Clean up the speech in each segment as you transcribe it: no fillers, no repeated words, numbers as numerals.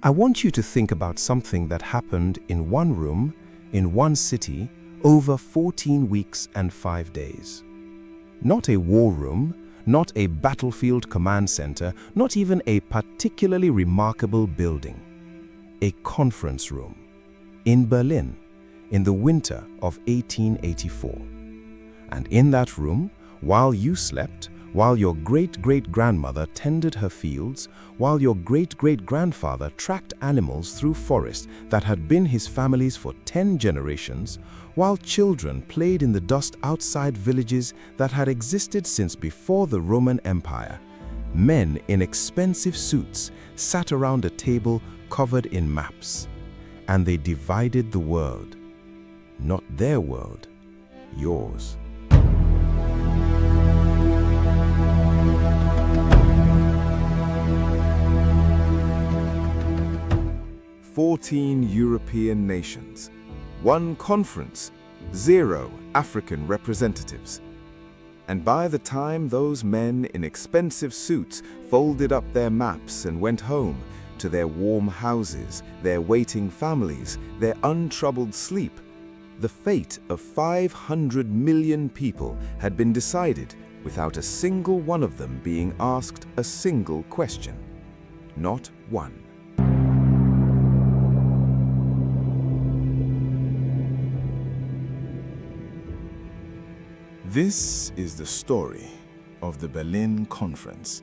I want you to think about something that happened in one room, in one city, over 14 weeks and 5 days. Not a war room, not a battlefield command center, not even a particularly remarkable building. A conference room in Berlin in the winter of 1884. And in that room, while you slept, while your great-great-grandmother tended her fields, while your great-great-grandfather tracked animals through forests that had been his family's for 10 generations, while children played in the dust outside villages that had existed since before the Roman Empire, men in expensive suits sat around a table covered in maps, and they divided the world. Not their world, yours. 14 European nations, 1 conference, 0 African representatives. And by the time those men in expensive suits folded up their maps and went home to their warm houses, their waiting families, their untroubled sleep, the fate of 500 million people had been decided without a single one of them being asked a single question. Not one. This is the story of the Berlin Conference,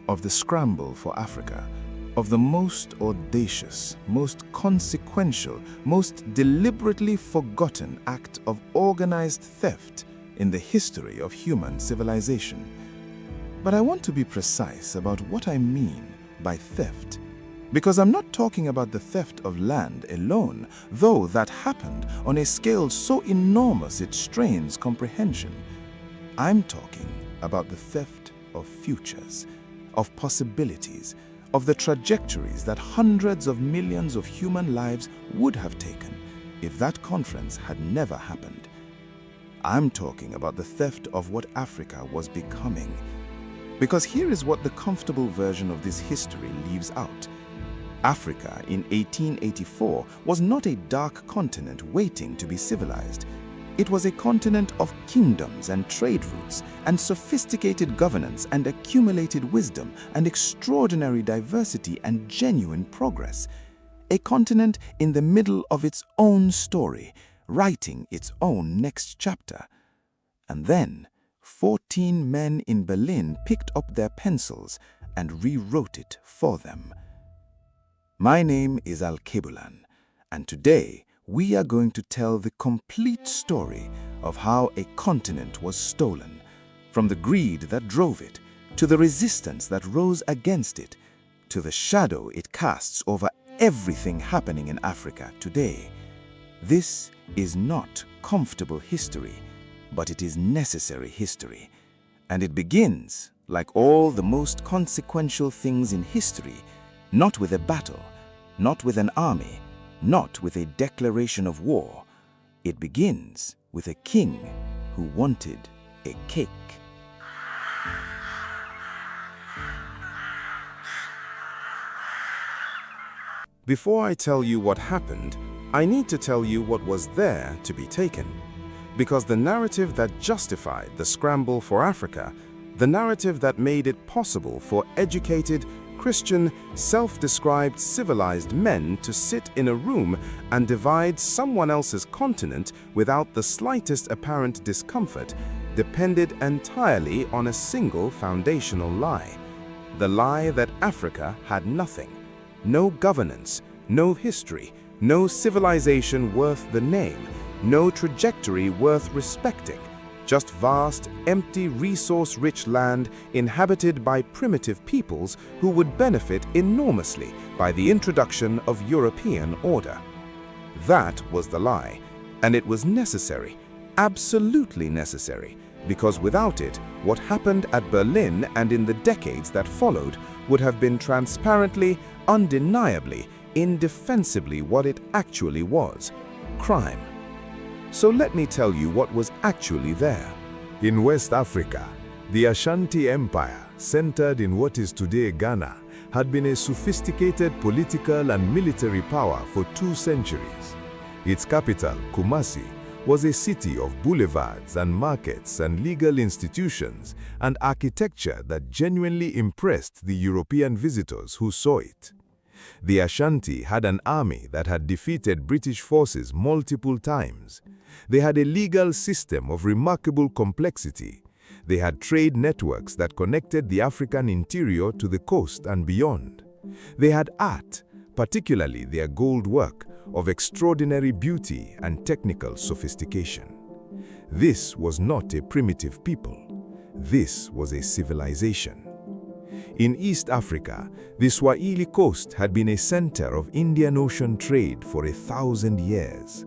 of the Scramble for Africa, of the most audacious, most consequential, most deliberately forgotten act of organized theft in the history of human civilization. But I want to be precise about what I mean by theft, because I'm not talking about the theft of land alone, though that happened on a scale so enormous it strains comprehension. I'm talking about the theft of futures, of possibilities, of the trajectories that hundreds of millions of human lives would have taken if that conference had never happened. I'm talking about the theft of what Africa was becoming. Because here is what the comfortable version of this history leaves out. Africa in 1884 was not a dark continent waiting to be civilized. It was a continent of kingdoms and trade routes and sophisticated governance and accumulated wisdom and extraordinary diversity and genuine progress. A continent in the middle of its own story, writing its own next chapter. And then, 14 men in Berlin picked up their pencils and rewrote it for them. My name is Al-Kebulan, and today we are going to tell the complete story of how a continent was stolen, from the greed that drove it, to the resistance that rose against it, to the shadow it casts over everything happening in Africa today. This is not comfortable history, but it is necessary history. And it begins, like all the most consequential things in history, not with a battle, not with an army, not with a declaration of war. It begins with a king who wanted a cake. Before I tell you what happened, I need to tell you what was there to be taken. Because the narrative that justified the scramble for Africa, the narrative that made it possible for educated, Christian, self-described civilized men to sit in a room and divide someone else's continent without the slightest apparent discomfort, depended entirely on a single foundational lie. The lie that Africa had nothing. No governance, no history, no civilization worth the name, no trajectory worth respecting. Just vast, empty, resource-rich land inhabited by primitive peoples who would benefit enormously by the introduction of European order. That was the lie, and it was necessary, absolutely necessary, because without it, what happened at Berlin and in the decades that followed would have been transparently, undeniably, indefensibly what it actually was: crime. So let me tell you what was actually there. In West Africa, the Ashanti Empire, centered in what is today Ghana, had been a sophisticated political and military power for 2 centuries. Its capital, Kumasi, was a city of boulevards and markets and legal institutions and architecture that genuinely impressed the European visitors who saw it. The Ashanti had an army that had defeated British forces multiple times. They had a legal system of remarkable complexity. They had trade networks that connected the African interior to the coast and beyond. They had art, particularly their gold work, of extraordinary beauty and technical sophistication. This was not a primitive people. This was a civilization. In East Africa, the Swahili coast had been a center of Indian Ocean trade for 1,000 years.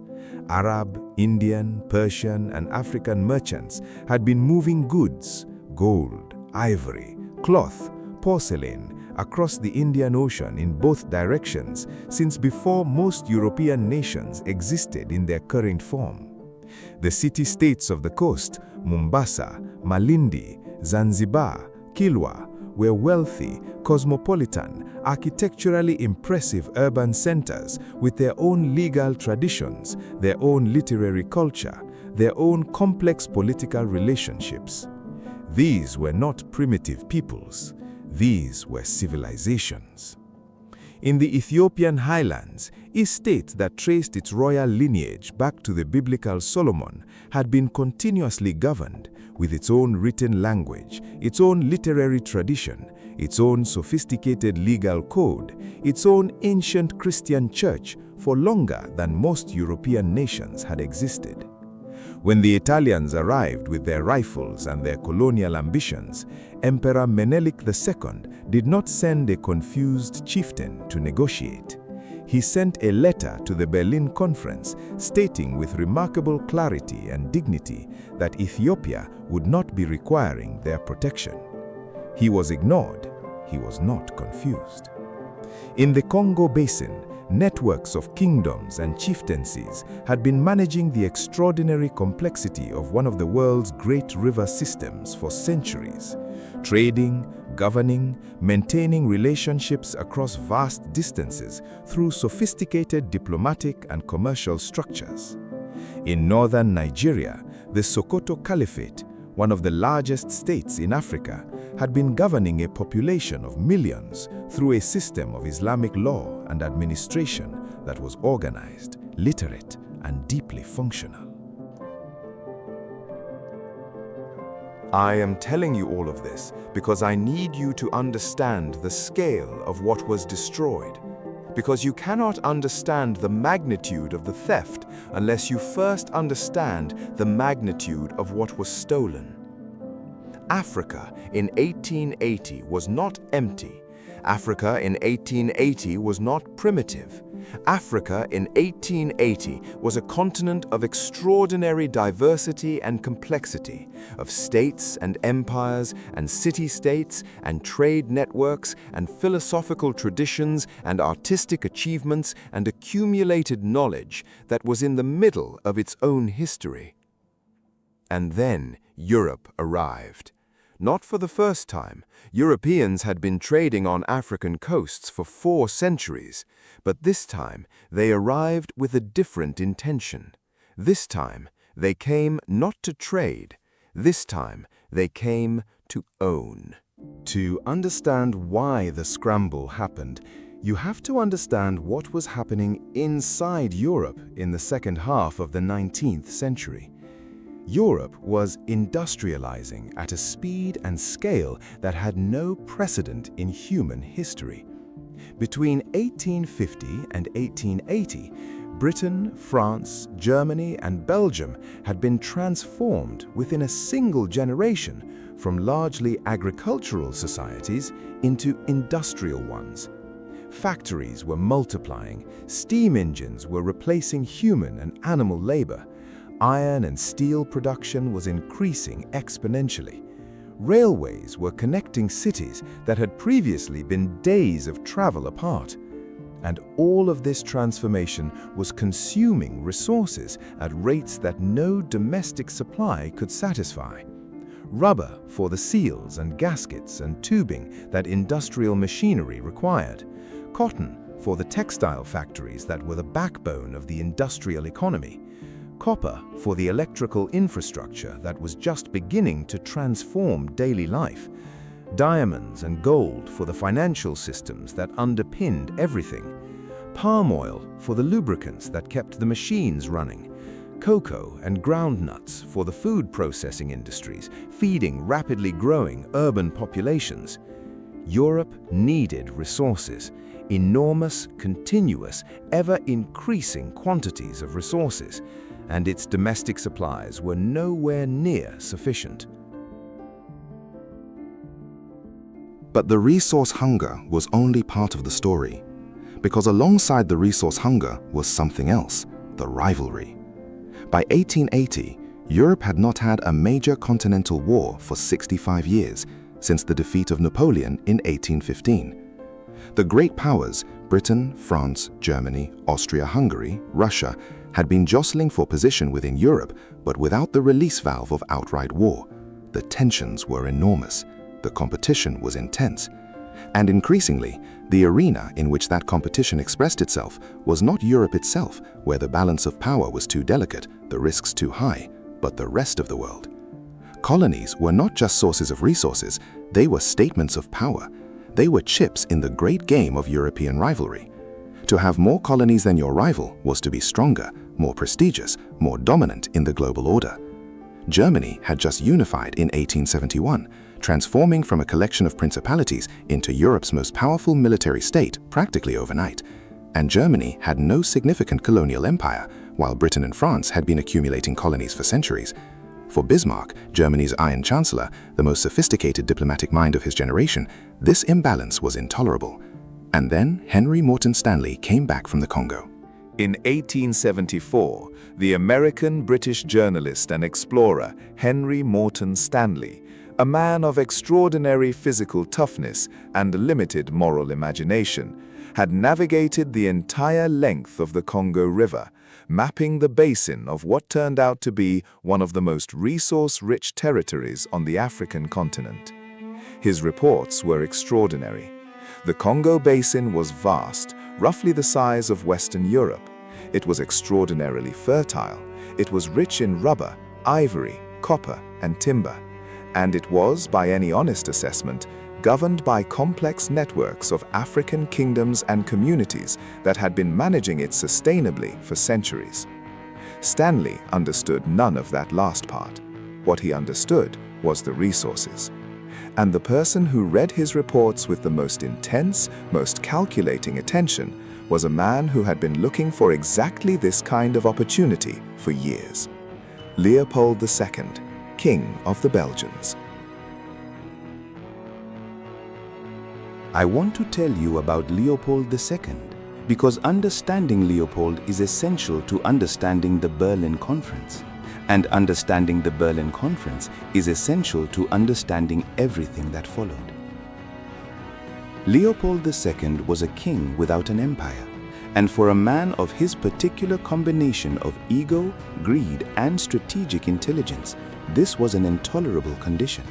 Arab, Indian, Persian, and African merchants had been moving goods, gold, ivory, cloth, porcelain, across the Indian Ocean in both directions since before most European nations existed in their current form. The city-states of the coast, Mombasa, Malindi, Zanzibar, Kilwa, were wealthy, cosmopolitan, architecturally impressive urban centers with their own legal traditions, their own literary culture, their own complex political relationships. These were not primitive peoples. These were civilizations. In the Ethiopian highlands, a state that traced its royal lineage back to the biblical Solomon had been continuously governed with its own written language, its own literary tradition, its own sophisticated legal code, its own ancient Christian church for longer than most European nations had existed. When the Italians arrived with their rifles and their colonial ambitions, Emperor Menelik II did not send a confused chieftain to negotiate. He sent a letter to the Berlin Conference stating with remarkable clarity and dignity that Ethiopia would not be requiring their protection. He was ignored. He was not confused. In the Congo Basin, networks of kingdoms and chieftaincies had been managing the extraordinary complexity of one of the world's great river systems for centuries, trading, governing, maintaining relationships across vast distances through sophisticated diplomatic and commercial structures. In northern Nigeria, the Sokoto Caliphate, one of the largest states in Africa, had been governing a population of millions through a system of Islamic law and administration that was organized, literate, and deeply functional. I am telling you all of this because I need you to understand the scale of what was destroyed, because you cannot understand the magnitude of the theft unless you first understand the magnitude of what was stolen. Africa in 1880 was not empty. Africa in 1880 was not primitive. Africa in 1880 was a continent of extraordinary diversity and complexity, of states and empires and city-states and trade networks and philosophical traditions and artistic achievements and accumulated knowledge that was in the middle of its own history. And then Europe arrived. Not for the first time. Europeans had been trading on African coasts for 4 centuries, but this time they arrived with a different intention. This time they came not to trade. This time they came to own. To understand why the scramble happened, you have to understand what was happening inside Europe in the second half of the 19th century. Europe was industrializing at a speed and scale that had no precedent in human history. Between 1850 and 1880, Britain, France, Germany, and Belgium had been transformed within a single generation from largely agricultural societies into industrial ones. Factories were multiplying, steam engines were replacing human and animal labor, iron and steel production was increasing exponentially. Railways were connecting cities that had previously been days of travel apart. And all of this transformation was consuming resources at rates that no domestic supply could satisfy. rubber for the seals and gaskets and tubing that industrial machinery required, cotton for the textile factories that were the backbone of the industrial economy, copper for the electrical infrastructure that was just beginning to transform daily life, diamonds and gold for the financial systems that underpinned everything, palm oil for the lubricants that kept the machines running, cocoa and groundnuts for the food processing industries, feeding rapidly growing urban populations. Europe needed resources, enormous, continuous, ever-increasing quantities of resources, and its domestic supplies were nowhere near sufficient. But the resource hunger was only part of the story, because alongside the resource hunger was something else, the rivalry. By 1880, Europe had not had a major continental war for 65 years, since the defeat of Napoleon in 1815. The great powers, Britain, France, Germany, Austria-Hungary, Russia, had been jostling for position within Europe, but without the release valve of outright war. The tensions were enormous, the competition was intense, and increasingly, the arena in which that competition expressed itself was not Europe itself, where the balance of power was too delicate, the risks too high, but the rest of the world. Colonies were not just sources of resources, they were statements of power. They were chips in the great game of European rivalry. To have more colonies than your rival was to be stronger, more prestigious, more dominant in the global order. Germany had just unified in 1871, transforming from a collection of principalities into Europe's most powerful military state practically overnight. And Germany had no significant colonial empire, while Britain and France had been accumulating colonies for centuries. For Bismarck, Germany's Iron Chancellor, the most sophisticated diplomatic mind of his generation, this imbalance was intolerable. And then Henry Morton Stanley came back from the Congo. In 1874, the American-British journalist and explorer Henry Morton Stanley, a man of extraordinary physical toughness and limited moral imagination, had navigated the entire length of the Congo River, mapping the basin of what turned out to be one of the most resource-rich territories on the African continent. His reports were extraordinary. The Congo Basin was vast, roughly the size of Western Europe. It was extraordinarily fertile. It was rich in rubber, ivory, copper, and timber. And it was, by any honest assessment, governed by complex networks of African kingdoms and communities that had been managing it sustainably for centuries. Stanley understood none of that last part. What he understood was the resources. And the person who read his reports with the most intense, most calculating attention was a man who had been looking for exactly this kind of opportunity for years. Leopold II, King of the Belgians. I want to tell you about Leopold II because understanding Leopold is essential to understanding the Berlin Conference. And understanding the Berlin Conference is essential to understanding everything that followed. Leopold II was a king without an empire, and for a man of his particular combination of ego, greed, and strategic intelligence, this was an intolerable condition.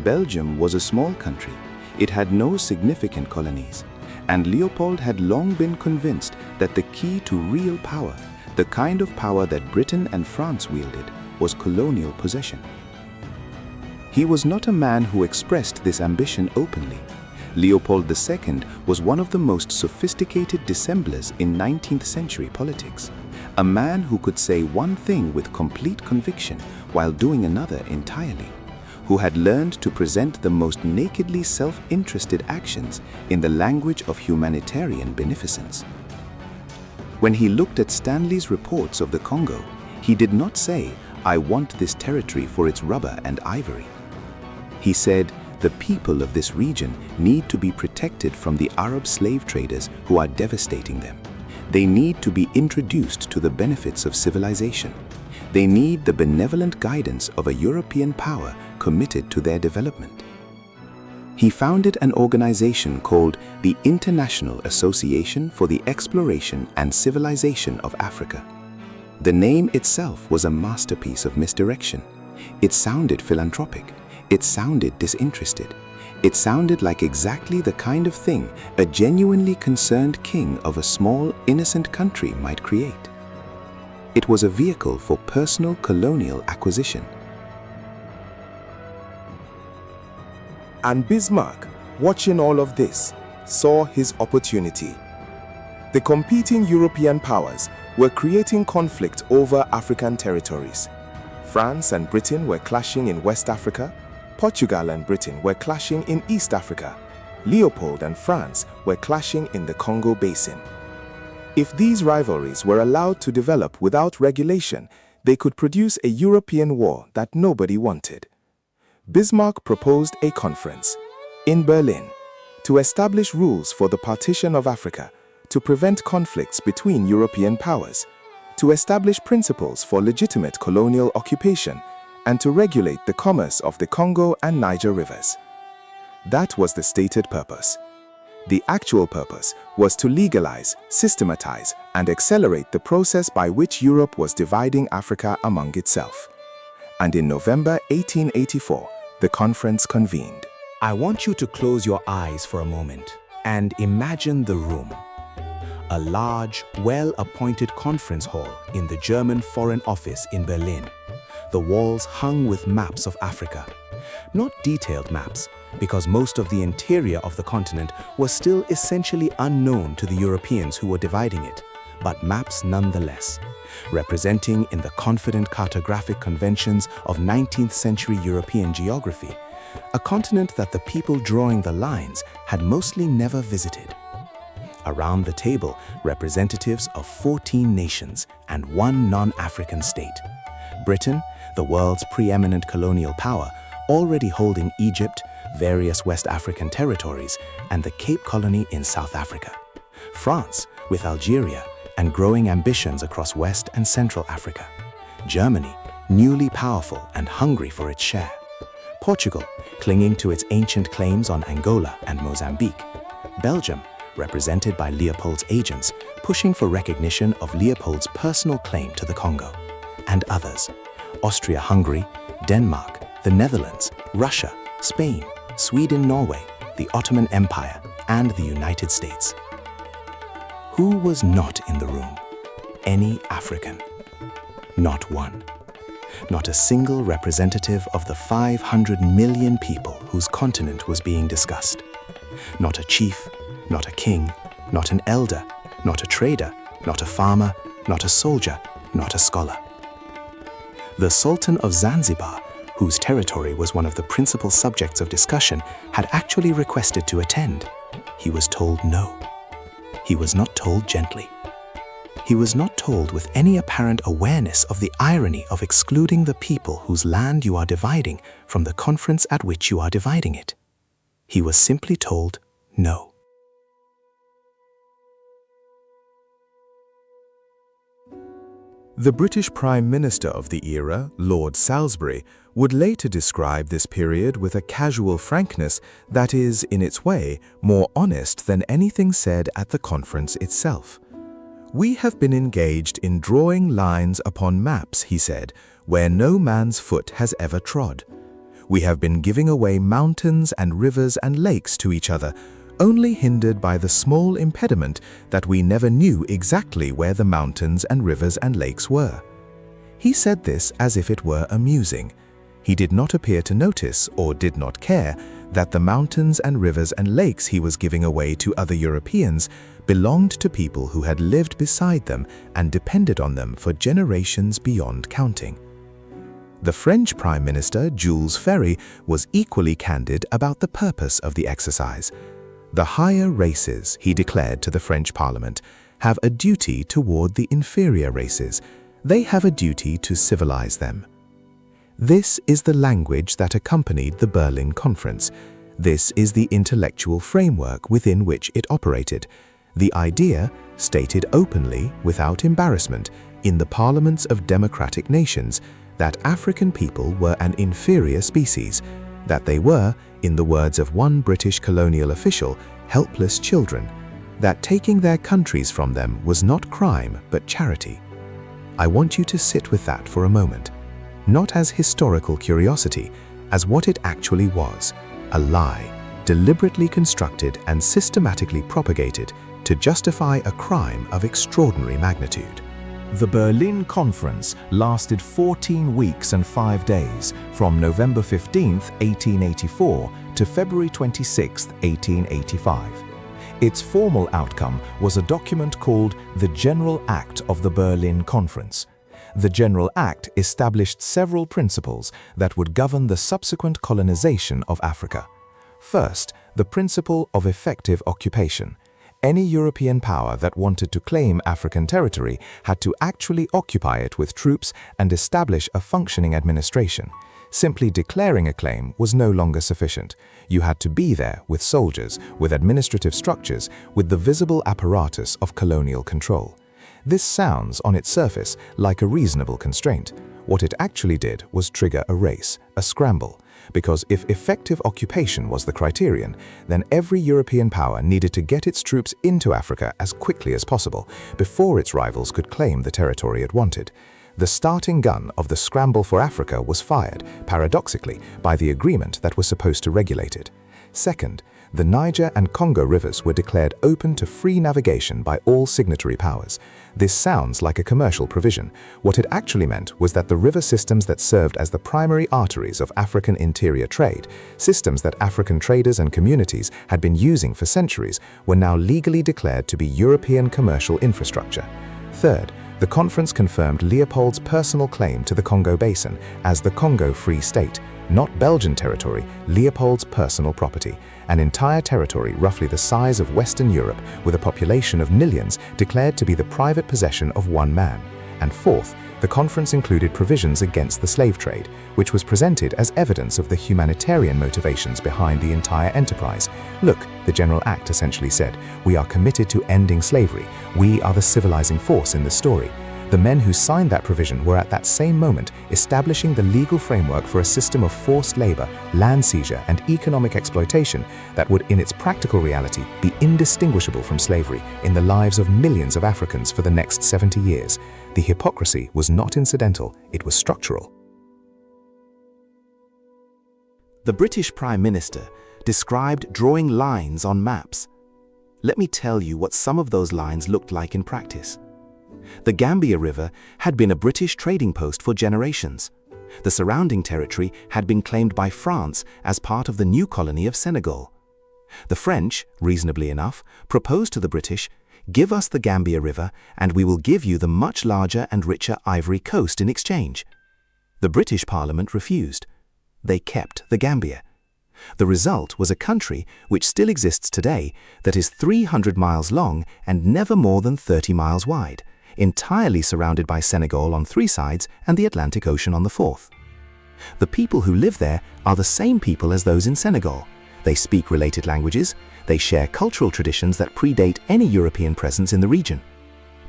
Belgium was a small country. It had no significant colonies, and Leopold had long been convinced that the key to real power, the kind of power that Britain and France wielded, was colonial possession. He was not a man who expressed this ambition openly. Leopold II was one of the most sophisticated dissemblers in 19th century politics, a man who could say one thing with complete conviction while doing another entirely, who had learned to present the most nakedly self-interested actions in the language of humanitarian beneficence. When he looked at Stanley's reports of the Congo, he did not say, "I want this territory for its rubber and ivory." He said, "The people of this region need to be protected from the Arab slave traders who are devastating them. They need to be introduced to the benefits of civilization. They need the benevolent guidance of a European power committed to their development." He founded an organization called the International Association for the Exploration and Civilization of Africa. The name itself was a masterpiece of misdirection. It sounded philanthropic. It sounded disinterested. It sounded like exactly the kind of thing a genuinely concerned king of a small, innocent country might create. It was a vehicle for personal colonial acquisition. And Bismarck, watching all of this, saw his opportunity. The competing European powers were creating conflict over African territories. France and Britain were clashing in West Africa. Portugal and Britain were clashing in East Africa. Leopold and France were clashing in the Congo basin. If these rivalries were allowed to develop without regulation, they could produce a European war that nobody wanted. Bismarck proposed a conference in Berlin to establish rules for the partition of Africa, to prevent conflicts between European powers, to establish principles for legitimate colonial occupation, and to regulate the commerce of the Congo and Niger rivers. That was the stated purpose. The actual purpose was to legalize, systematize, and accelerate the process by which Europe was dividing Africa among itself. And in November 1884, the conference convened. I want you to close your eyes for a moment and imagine the room. A large, well-appointed conference hall in the German Foreign Office in Berlin. The walls hung with maps of Africa. Not detailed maps, because most of the interior of the continent was still essentially unknown to the Europeans who were dividing it, but maps nonetheless, representing in the confident cartographic conventions of 19th century European geography, a continent that the people drawing the lines had mostly never visited. Around the table, representatives of 14 nations and one non-African state. Britain, the world's preeminent colonial power, already holding Egypt, various West African territories, and the Cape Colony in South Africa. France, with Algeria, and growing ambitions across West and Central Africa. Germany, newly powerful and hungry for its share. Portugal, clinging to its ancient claims on Angola and Mozambique. Belgium, represented by Leopold's agents, pushing for recognition of Leopold's personal claim to the Congo. And others, Austria-Hungary, Denmark, the Netherlands, Russia, Spain, Sweden, Norway, the Ottoman Empire, and the United States. Who was not in the room? Any African. Not one. Not a single representative of the 500 million people whose continent was being discussed. Not a chief, not a king, not an elder, not a trader, not a farmer, not a soldier, not a scholar. The Sultan of Zanzibar, whose territory was one of the principal subjects of discussion, had actually requested to attend. He was told no. He was not told gently. He was not told with any apparent awareness of the irony of excluding the people whose land you are dividing from the conference at which you are dividing it. He was simply told no. The British Prime Minister of the era, Lord Salisbury, would later describe this period with a casual frankness that is, in its way, more honest than anything said at the conference itself. "We have been engaged in drawing lines upon maps," he said, "where no man's foot has ever trod. We have been giving away mountains and rivers and lakes to each other, only hindered by the small impediment that we never knew exactly where the mountains and rivers and lakes were." He said this as if it were amusing. He did not appear to notice, or did not care, that the mountains and rivers and lakes he was giving away to other Europeans belonged to people who had lived beside them and depended on them for generations beyond counting. The French Prime Minister, Jules Ferry, was equally candid about the purpose of the exercise. The higher races, he declared to the French Parliament, have a duty toward the inferior races. They have a duty to civilize them. This is the language that accompanied the Berlin Conference. This is the intellectual framework within which it operated. The idea, stated openly, without embarrassment, in the parliaments of democratic nations, that African people were an inferior species, that they were, in the words of one British colonial official, helpless children, that taking their countries from them was not crime but charity. I want you to sit with that for a moment. not as historical curiosity, as what it actually was, a lie, deliberately constructed and systematically propagated to justify a crime of extraordinary magnitude. The Berlin Conference lasted 14 weeks and 5 days, from November 15, 1884 to February 26, 1885. Its formal outcome was a document called the General Act of the Berlin Conference. The General Act established several principles that would govern the subsequent colonization of Africa. First, the principle of effective occupation. Any European power that wanted to claim African territory had to actually occupy it with troops and establish a functioning administration. Simply declaring a claim was no longer sufficient. You had to be there with soldiers, with administrative structures, with the visible apparatus of colonial control. This sounds, on its surface, like a reasonable constraint. What it actually did was trigger a race, a scramble. Because if effective occupation was the criterion, then every European power needed to get its troops into Africa as quickly as possible, before its rivals could claim the territory it wanted. The starting gun of the Scramble for Africa was fired, paradoxically, by the agreement that was supposed to regulate it. Second, the Niger and Congo rivers were declared open to free navigation by all signatory powers. This sounds like a commercial provision. What it actually meant was that the river systems that served as the primary arteries of African interior trade, systems that African traders and communities had been using for centuries, were now legally declared to be European commercial infrastructure. Third, the conference confirmed Leopold's personal claim to the Congo Basin as the Congo Free State, not Belgian territory, Leopold's personal property, an entire territory roughly the size of Western Europe with a population of millions declared to be the private possession of one man. And fourth, the conference included provisions against the slave trade, which was presented as evidence of the humanitarian motivations behind the entire enterprise. Look, the General Act essentially said, we are committed to ending slavery. We are the civilizing force in the story. The men who signed that provision were at that same moment establishing the legal framework for a system of forced labor, land seizure, and economic exploitation that would, in its practical reality, be indistinguishable from slavery in the lives of millions of Africans for the next 70 years. The hypocrisy was not incidental, it was structural. The British Prime Minister described drawing lines on maps. Let me tell you what some of those lines looked like in practice. The Gambia River had been a British trading post for generations. The surrounding territory had been claimed by France as part of the new colony of Senegal. The French, reasonably enough, proposed to the British, "Give us the Gambia River and we will give you the much larger and richer Ivory Coast in exchange." The British Parliament refused. They kept the Gambia. The result was a country which still exists today that is 300 miles long and never more than 30 miles wide, entirely surrounded by Senegal on 3 sides and the Atlantic Ocean on the 4th. The people who live there are the same people as those in Senegal. They speak related languages, they share cultural traditions that predate any European presence in the region.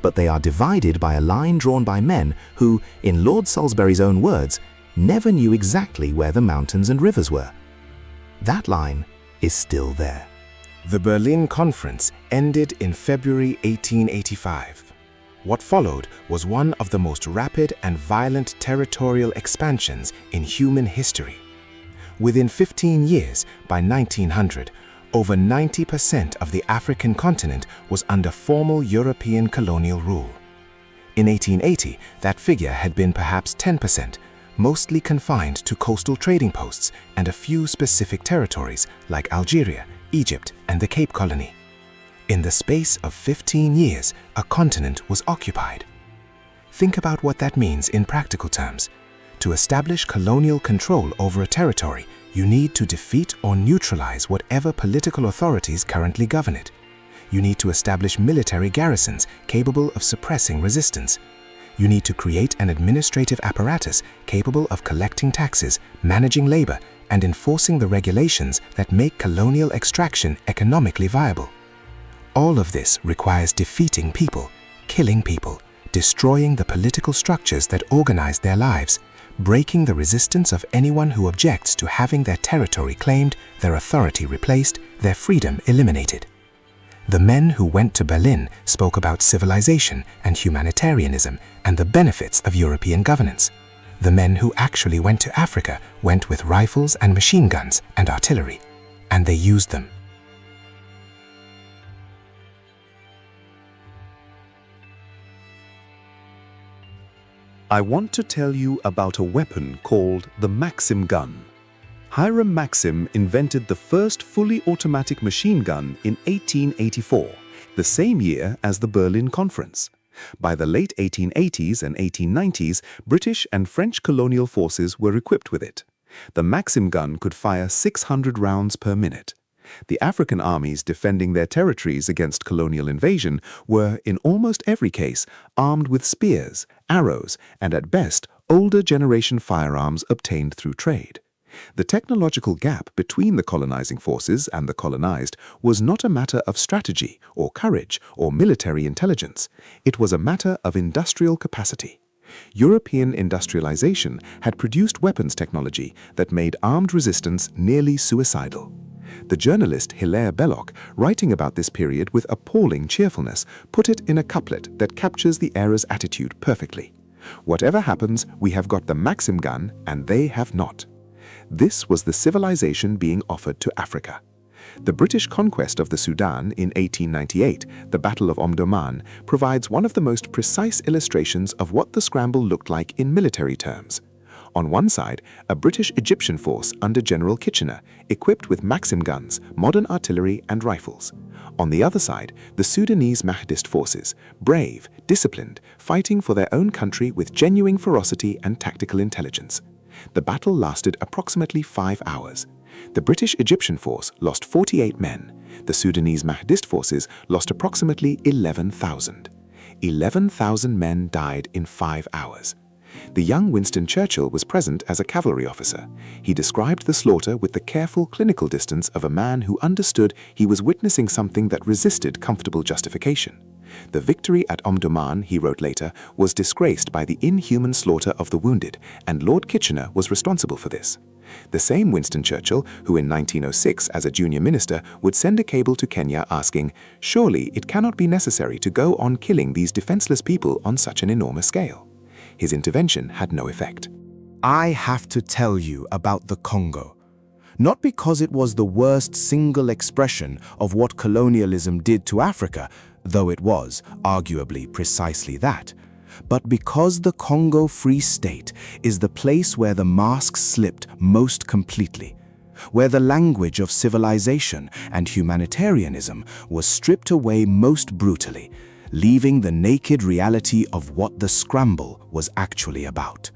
But they are divided by a line drawn by men who, in Lord Salisbury's own words, never knew exactly where the mountains and rivers were. That line is still there. The Berlin Conference ended in February 1885. What followed was one of the most rapid and violent territorial expansions in human history. Within 15 years, by 1900, over 90% of the African continent was under formal European colonial rule. In 1880, that figure had been perhaps 10%, mostly confined to coastal trading posts and a few specific territories like Algeria, Egypt, and the Cape Colony. In the space of 15 years, a continent was occupied. Think about what that means in practical terms. To establish colonial control over a territory, you need to defeat or neutralize whatever political authorities currently govern it. You need to establish military garrisons capable of suppressing resistance. You need to create an administrative apparatus capable of collecting taxes, managing labor, and enforcing the regulations that make colonial extraction economically viable. All of this requires defeating people, killing people, destroying the political structures that organize their lives, breaking the resistance of anyone who objects to having their territory claimed, their authority replaced, their freedom eliminated. The men who went to Berlin spoke about civilization and humanitarianism and the benefits of European governance. The men who actually went to Africa went with rifles and machine guns and artillery, and they used them. I want to tell you about a weapon called the Maxim gun. Hiram Maxim invented the first fully automatic machine gun in 1884, the same year as the Berlin Conference. By the late 1880s and 1890s, British and French colonial forces were equipped with it. The Maxim gun could fire 600 rounds per minute. The African armies defending their territories against colonial invasion were, in almost every case, armed with spears, arrows, and at best, older generation firearms obtained through trade. The technological gap between the colonizing forces and the colonized was not a matter of strategy or courage or military intelligence. It was a matter of industrial capacity. European industrialization had produced weapons technology that made armed resistance nearly suicidal. The journalist Hilaire Belloc, writing about this period with appalling cheerfulness, put it in a couplet that captures the era's attitude perfectly. Whatever happens, we have got the Maxim gun and they have not. This was the civilization being offered to Africa. The British conquest of the Sudan in 1898, the Battle of Omdurman, provides one of the most precise illustrations of what the scramble looked like in military terms. On one side, a British-Egyptian force under General Kitchener, equipped with Maxim guns, modern artillery and rifles. On the other side, the Sudanese Mahdist forces, brave, disciplined, fighting for their own country with genuine ferocity and tactical intelligence. The battle lasted approximately 5 hours. The British-Egyptian force lost 48 men. The Sudanese Mahdist forces lost approximately 11,000. 11,000 men died in 5 hours. The young Winston Churchill was present as a cavalry officer. He described the slaughter with the careful clinical distance of a man who understood he was witnessing something that resisted comfortable justification. The victory at Omdurman, he wrote later, was disgraced by the inhuman slaughter of the wounded, and Lord Kitchener was responsible for this. The same Winston Churchill, who in 1906 as a junior minister would send a cable to Kenya asking, "Surely it cannot be necessary to go on killing these defenseless people on such an enormous scale." His intervention had no effect. I have to tell you about the Congo. Not because it was the worst single expression of what colonialism did to Africa, though it was, arguably, precisely that, but because the Congo Free State is the place where the masks slipped most completely, where the language of civilization and humanitarianism was stripped away most brutally, leaving the naked reality of what the scramble was actually about.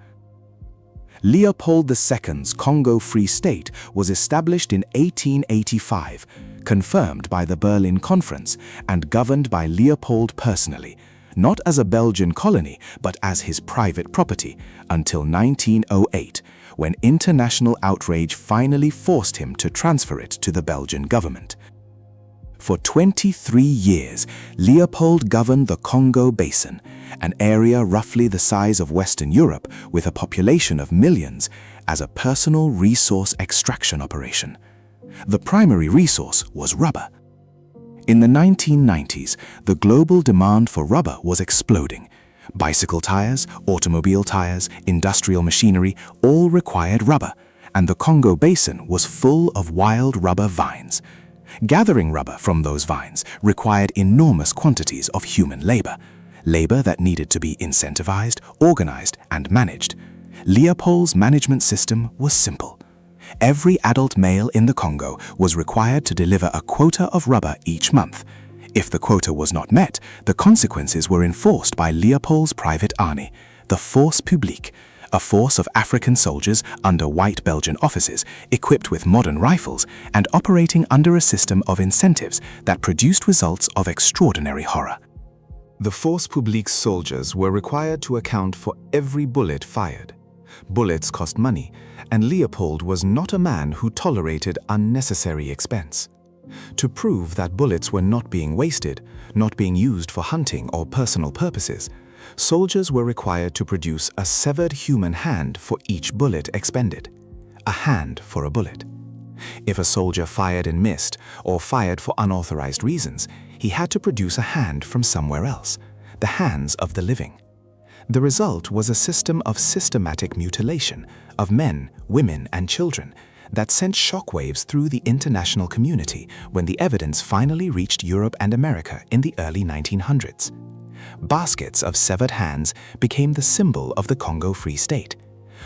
Leopold II's Congo Free State was established in 1885, confirmed by the Berlin Conference and governed by Leopold personally, not as a Belgian colony but as his private property, until 1908, when international outrage finally forced him to transfer it to the Belgian government. For 23 years, Leopold governed the Congo Basin, an area roughly the size of Western Europe with a population of millions, as a personal resource extraction operation. The primary resource was rubber. In the 1990s, the global demand for rubber was exploding. Bicycle tires, automobile tires, industrial machinery all required rubber, and the Congo Basin was full of wild rubber vines. Gathering rubber from those vines required enormous quantities of human labor that needed to be incentivized, organized, and managed. Leopold's management system was simple. Every adult male in the Congo was required to deliver a quota of rubber each month. If the quota was not met, the consequences were enforced by Leopold's private army, the Force Publique, a force of African soldiers under white Belgian officers, equipped with modern rifles and operating under a system of incentives that produced results of extraordinary horror. The Force Publique's soldiers were required to account for every bullet fired. Bullets cost money, and Leopold was not a man who tolerated unnecessary expense. To prove that bullets were not being wasted, not being used for hunting or personal purposes, soldiers were required to produce a severed human hand for each bullet expended. A hand for a bullet. If a soldier fired and missed, or fired for unauthorized reasons, he had to produce a hand from somewhere else, the hands of the living. The result was a system of systematic mutilation of men, women, and children that sent shockwaves through the international community when the evidence finally reached Europe and America in the early 1900s. Baskets of severed hands became the symbol of the Congo Free State.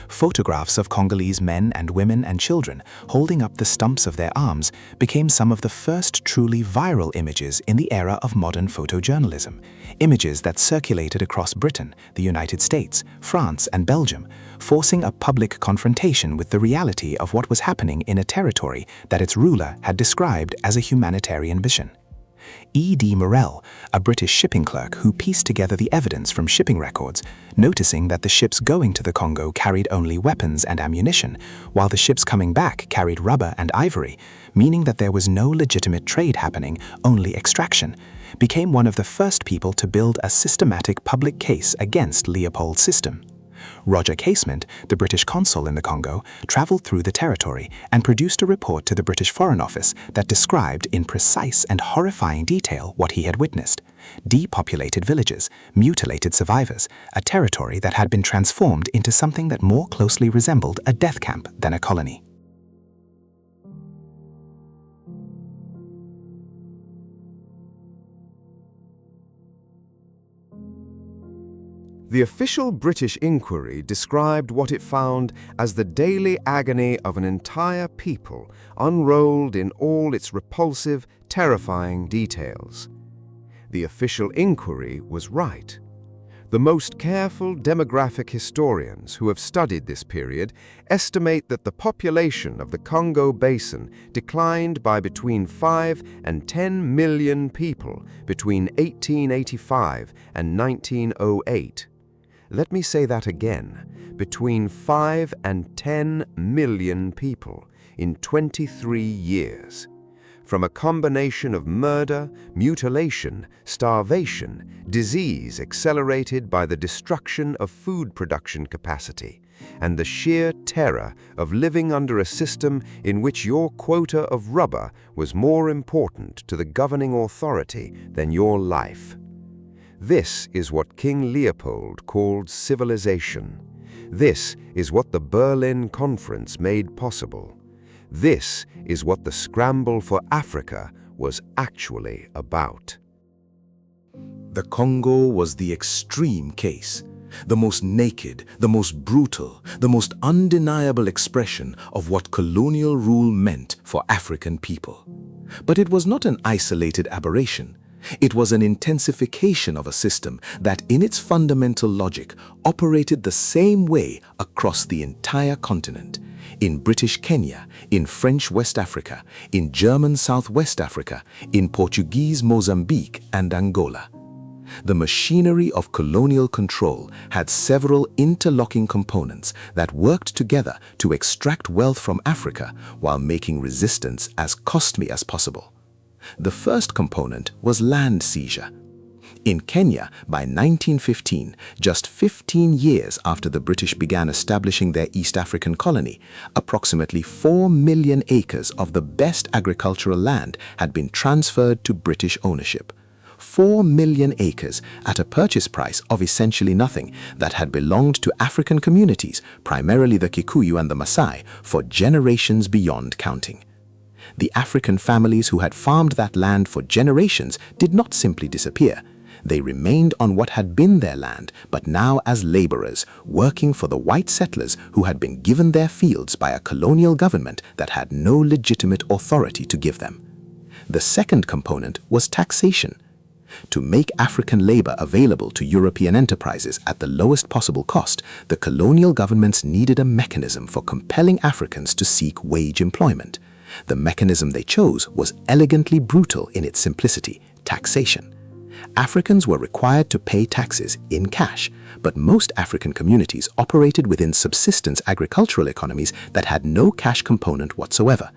Photographs of Congolese men and women and children holding up the stumps of their arms became some of the first truly viral images in the era of modern photojournalism, images that circulated across Britain, the United States, France, and Belgium, forcing a public confrontation with the reality of what was happening in a territory that its ruler had described as a humanitarian mission. E.D. Morel, a British shipping clerk who pieced together the evidence from shipping records, noticing that the ships going to the Congo carried only weapons and ammunition, while the ships coming back carried rubber and ivory, meaning that there was no legitimate trade happening, only extraction, became one of the first people to build a systematic public case against Leopold's system. Roger Casement, the British consul in the Congo, traveled through the territory and produced a report to the British Foreign Office that described in precise and horrifying detail what he had witnessed: depopulated villages, mutilated survivors, a territory that had been transformed into something that more closely resembled a death camp than a colony. The official British inquiry described what it found as the daily agony of an entire people, unrolled in all its repulsive, terrifying details. The official inquiry was right. The most careful demographic historians who have studied this period estimate that the population of the Congo Basin declined by between 5 and 10 million people between 1885 and 1908. Let me say that again, between 5 and 10 million people in 23 years. From a combination of murder, mutilation, starvation, disease accelerated by the destruction of food production capacity, and the sheer terror of living under a system in which your quota of rubber was more important to the governing authority than your life. This is what King Leopold called civilization. This is what the Berlin Conference made possible. This is what the Scramble for Africa was actually about. The Congo was the extreme case, the most naked, the most brutal, the most undeniable expression of what colonial rule meant for African people. But it was not an isolated aberration. It was an intensification of a system that, in its fundamental logic, operated the same way across the entire continent. In British Kenya, in French West Africa, in German Southwest Africa, in Portuguese Mozambique and Angola. The machinery of colonial control had several interlocking components that worked together to extract wealth from Africa while making resistance as costly as possible. The first component was land seizure. In Kenya, by 1915, just 15 years after the British began establishing their East African colony, approximately 4 million acres of the best agricultural land had been transferred to British ownership. 4 million acres at a purchase price of essentially nothing that had belonged to African communities, primarily the Kikuyu and the Maasai, for generations beyond counting. The African families who had farmed that land for generations did not simply disappear. They remained on what had been their land, but now as laborers, working for the white settlers who had been given their fields by a colonial government that had no legitimate authority to give them. The second component was taxation. To make African labor available to European enterprises at the lowest possible cost, the colonial governments needed a mechanism for compelling Africans to seek wage employment. The mechanism they chose was elegantly brutal in its simplicity: taxation. Africans were required to pay taxes in cash, but most African communities operated within subsistence agricultural economies that had no cash component whatsoever.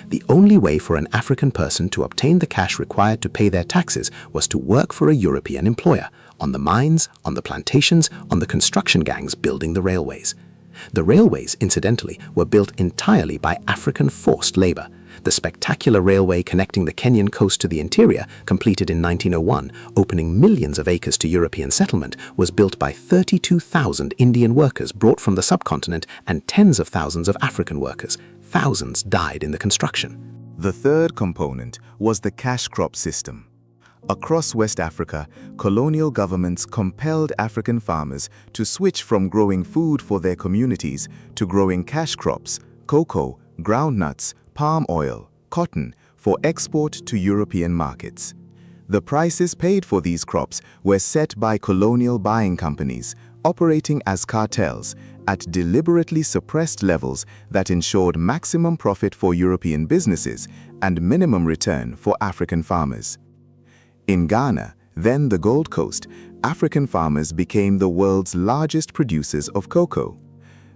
The only way for an African person to obtain the cash required to pay their taxes was to work for a European employer, on the mines, on the plantations, on the construction gangs building the railways. The railways, incidentally, were built entirely by African forced labor. The spectacular railway connecting the Kenyan coast to the interior, completed in 1901, opening millions of acres to European settlement, was built by 32,000 Indian workers brought from the subcontinent and tens of thousands of African workers. Thousands died in the construction. The third component was the cash crop system. Across West Africa, colonial governments compelled African farmers to switch from growing food for their communities to growing cash crops, cocoa, groundnuts, palm oil, cotton, for export to European markets. The prices paid for these crops were set by colonial buying companies, operating as cartels, at deliberately suppressed levels that ensured maximum profit for European businesses and minimum return for African farmers. In Ghana, then the Gold Coast, African farmers became the world's largest producers of cocoa.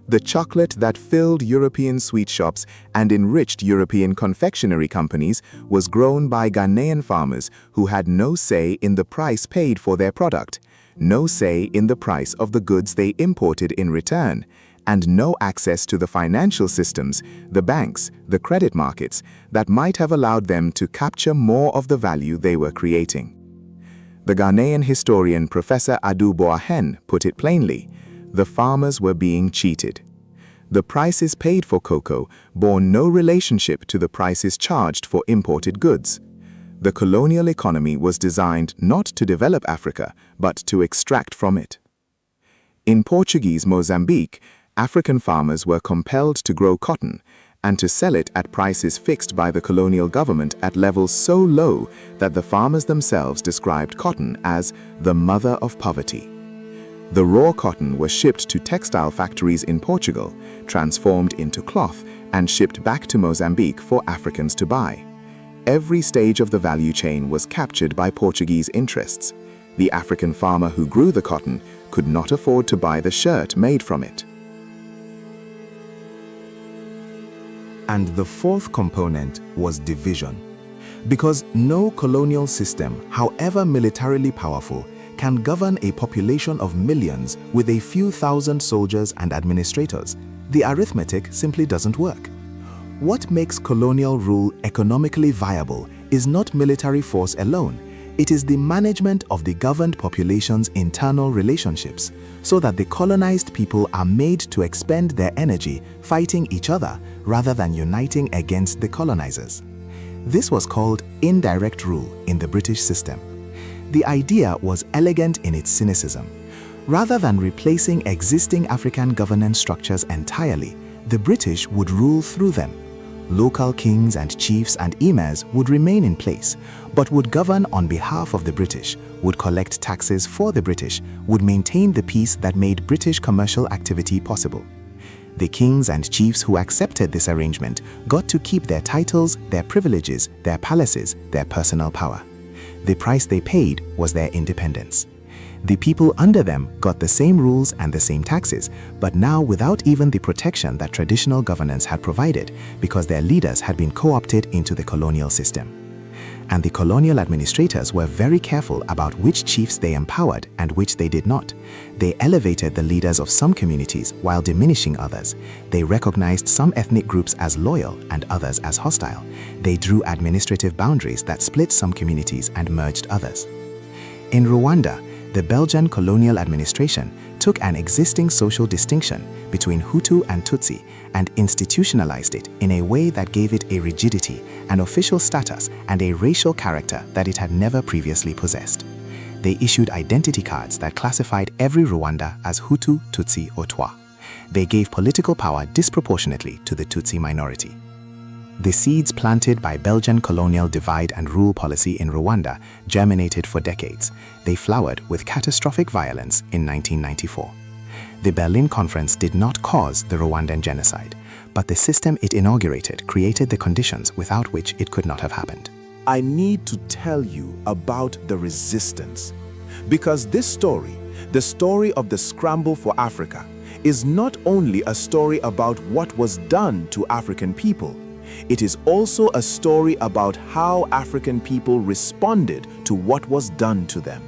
The chocolate that filled European sweet shops and enriched European confectionery companies was grown by Ghanaian farmers who had no say in the price paid for their product, no say in the price of the goods they imported in return, and no access to the financial systems, the banks, the credit markets, that might have allowed them to capture more of the value they were creating. The Ghanaian historian Professor Adwa put it plainly: the farmers were being cheated. The prices paid for cocoa bore no relationship to the prices charged for imported goods. The colonial economy was designed not to develop Africa, but to extract from it. In Portuguese Mozambique, African farmers were compelled to grow cotton and to sell it at prices fixed by the colonial government at levels so low that the farmers themselves described cotton as the mother of poverty. The raw cotton was shipped to textile factories in Portugal, transformed into cloth, and shipped back to Mozambique for Africans to buy. Every stage of the value chain was captured by Portuguese interests. The African farmer who grew the cotton could not afford to buy the shirt made from it. And the fourth component was division. Because no colonial system, however militarily powerful, can govern a population of millions with a few thousand soldiers and administrators. The arithmetic simply doesn't work. What makes colonial rule economically viable is not military force alone. It is the management of the governed population's internal relationships, so that the colonized people are made to expend their energy fighting each other rather than uniting against the colonizers. This was called indirect rule in the British system. The idea was elegant in its cynicism. Rather than replacing existing African governance structures entirely, the British would rule through them. Local kings and chiefs and emirs would remain in place, but would govern on behalf of the British, would collect taxes for the British, would maintain the peace that made British commercial activity possible. The kings and chiefs who accepted this arrangement got to keep their titles, their privileges, their palaces, their personal power. The price they paid was their independence. The people under them got the same rules and the same taxes, but now without even the protection that traditional governance had provided, because their leaders had been co-opted into the colonial system. And the colonial administrators were very careful about which chiefs they empowered and which they did not. They elevated the leaders of some communities while diminishing others. They recognized some ethnic groups as loyal and others as hostile. They drew administrative boundaries that split some communities and merged others. In Rwanda, the Belgian colonial administration took an existing social distinction between Hutu and Tutsi and institutionalized it in a way that gave it a rigidity, an official status, and a racial character that it had never previously possessed. They issued identity cards that classified every Rwanda as Hutu, Tutsi, or Twa. They gave political power disproportionately to the Tutsi minority. The seeds planted by Belgian colonial divide and rule policy in Rwanda germinated for decades. They flowered with catastrophic violence in 1994. The Berlin Conference did not cause the Rwandan genocide, but the system it inaugurated created the conditions without which it could not have happened. I need to tell you about the resistance, because this story, the story of the Scramble for Africa, is not only a story about what was done to African people. It is also a story about how African people responded to what was done to them.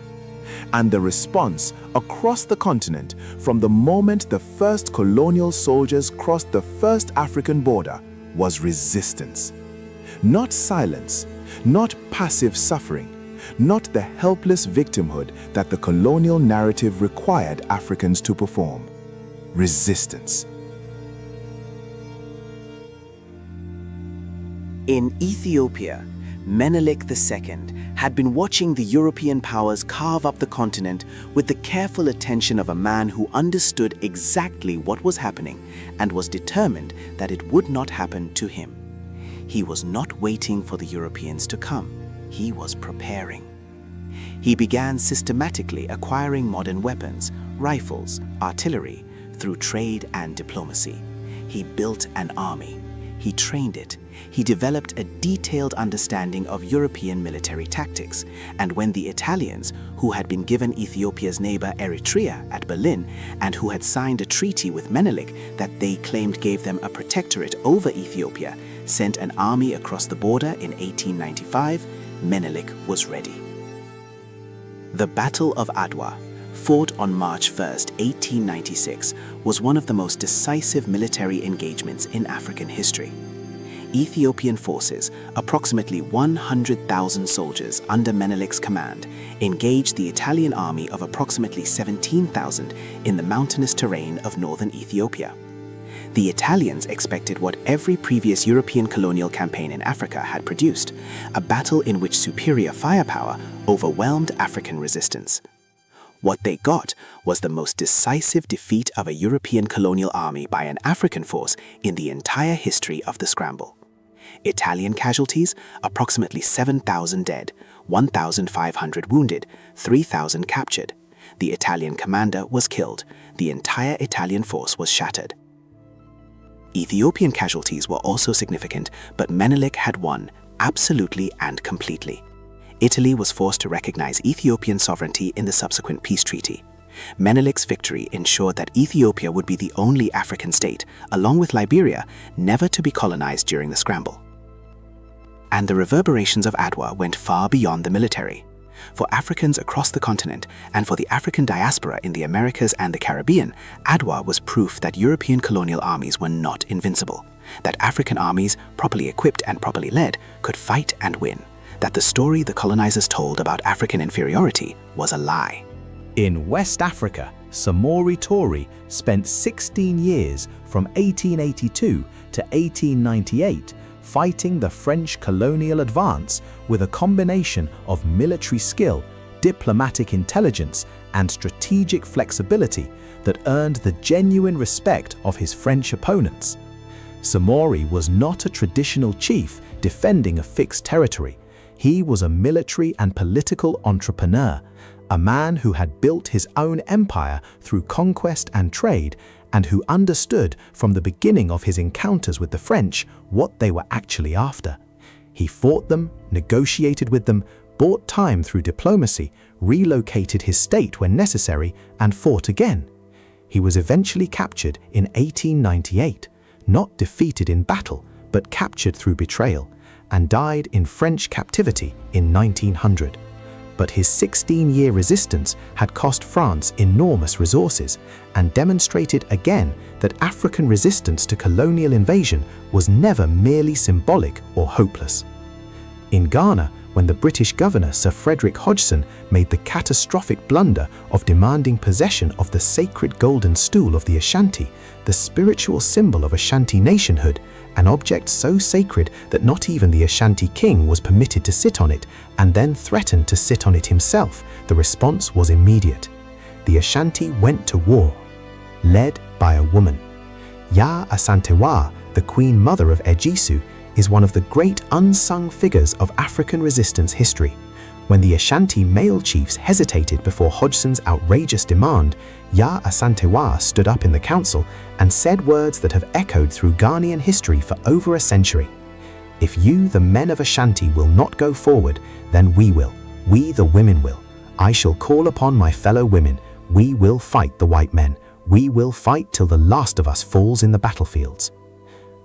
And the response across the continent from the moment the first colonial soldiers crossed the first African border was resistance. not silence, not passive suffering, not the helpless victimhood that the colonial narrative required Africans to perform. Resistance. In Ethiopia, Menelik II had been watching the European powers carve up the continent with the careful attention of a man who understood exactly what was happening and was determined that it would not happen to him. He was not waiting for the Europeans to come. He was preparing. He began systematically acquiring modern weapons, rifles, artillery, through trade and diplomacy. He built an army. He trained it. He developed a detailed understanding of European military tactics, and when the Italians, who had been given Ethiopia's neighbor Eritrea at Berlin and who had signed a treaty with Menelik that they claimed gave them a protectorate over Ethiopia, sent an army across the border in 1895, Menelik was ready. The Battle of Adwa, fought on March 1, 1896, was one of the most decisive military engagements in African history. Ethiopian forces, approximately 100,000 soldiers under Menelik's command, engaged the Italian army of approximately 17,000 in the mountainous terrain of northern Ethiopia. The Italians expected what every previous European colonial campaign in Africa had produced, a battle in which superior firepower overwhelmed African resistance. What they got was the most decisive defeat of a European colonial army by an African force in the entire history of the Scramble. Italian casualties, approximately 7,000 dead, 1,500 wounded, 3,000 captured. The Italian commander was killed. The entire Italian force was shattered. Ethiopian casualties were also significant, but Menelik had won, absolutely and completely. Italy was forced to recognize Ethiopian sovereignty in the subsequent peace treaty. Menelik's victory ensured that Ethiopia would be the only African state, along with Liberia, never to be colonized during the Scramble. And the reverberations of Adwa went far beyond the military. For Africans across the continent and for the African diaspora in the Americas and the Caribbean, Adwa was proof that European colonial armies were not invincible, that African armies, properly equipped and properly led, could fight and win, that the story the colonizers told about African inferiority was a lie. In West Africa, Samori Toure spent 16 years from 1882 to 1898 fighting the French colonial advance with a combination of military skill, diplomatic intelligence, and strategic flexibility that earned the genuine respect of his French opponents. Samori was not a traditional chief defending a fixed territory. He was a military and political entrepreneur, a man who had built his own empire through conquest and trade, and who understood from the beginning of his encounters with the French what they were actually after. He fought them, negotiated with them, bought time through diplomacy, relocated his state when necessary, and fought again. He was eventually captured in 1898, not defeated in battle, but captured through betrayal, and died in French captivity in 1900. But his 16-year resistance had cost France enormous resources and demonstrated again that African resistance to colonial invasion was never merely symbolic or hopeless. In Ghana, when the British governor Sir Frederick Hodgson made the catastrophic blunder of demanding possession of the sacred golden stool of the Ashanti, the spiritual symbol of Ashanti nationhood, an object so sacred that not even the Ashanti king was permitted to sit on it, and then threatened to sit on it himself, the response was immediate. The Ashanti went to war, led by a woman. Ya Asantewa, the queen mother of Ejisu, is one of the great unsung figures of African resistance history. When the Ashanti male chiefs hesitated before Hodgson's outrageous demand, Ya Asantewa stood up in the council and said words that have echoed through Ghanaian history for over a century. If you, the men of Ashanti, will not go forward, then we will. We, the women, will. I shall call upon my fellow women. We will fight the white men. We will fight till the last of us falls in the battlefields.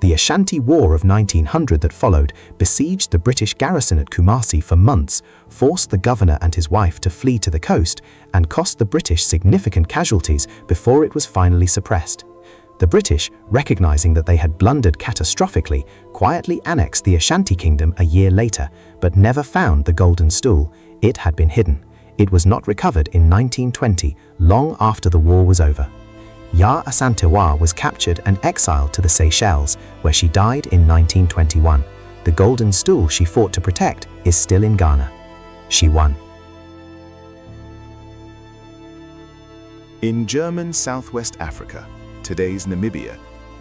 The Ashanti War of 1900 that followed besieged the British garrison at Kumasi for months, forced the governor and his wife to flee to the coast, and cost the British significant casualties before it was finally suppressed. The British, recognizing that they had blundered catastrophically, quietly annexed the Ashanti Kingdom a year later, but never found the golden stool. It had been hidden. It was not recovered in 1920, long after the war was over. Ya Asantewaa was captured and exiled to the Seychelles, where she died in 1921. The golden stool she fought to protect is still in Ghana. She won. In German Southwest Africa, today's Namibia,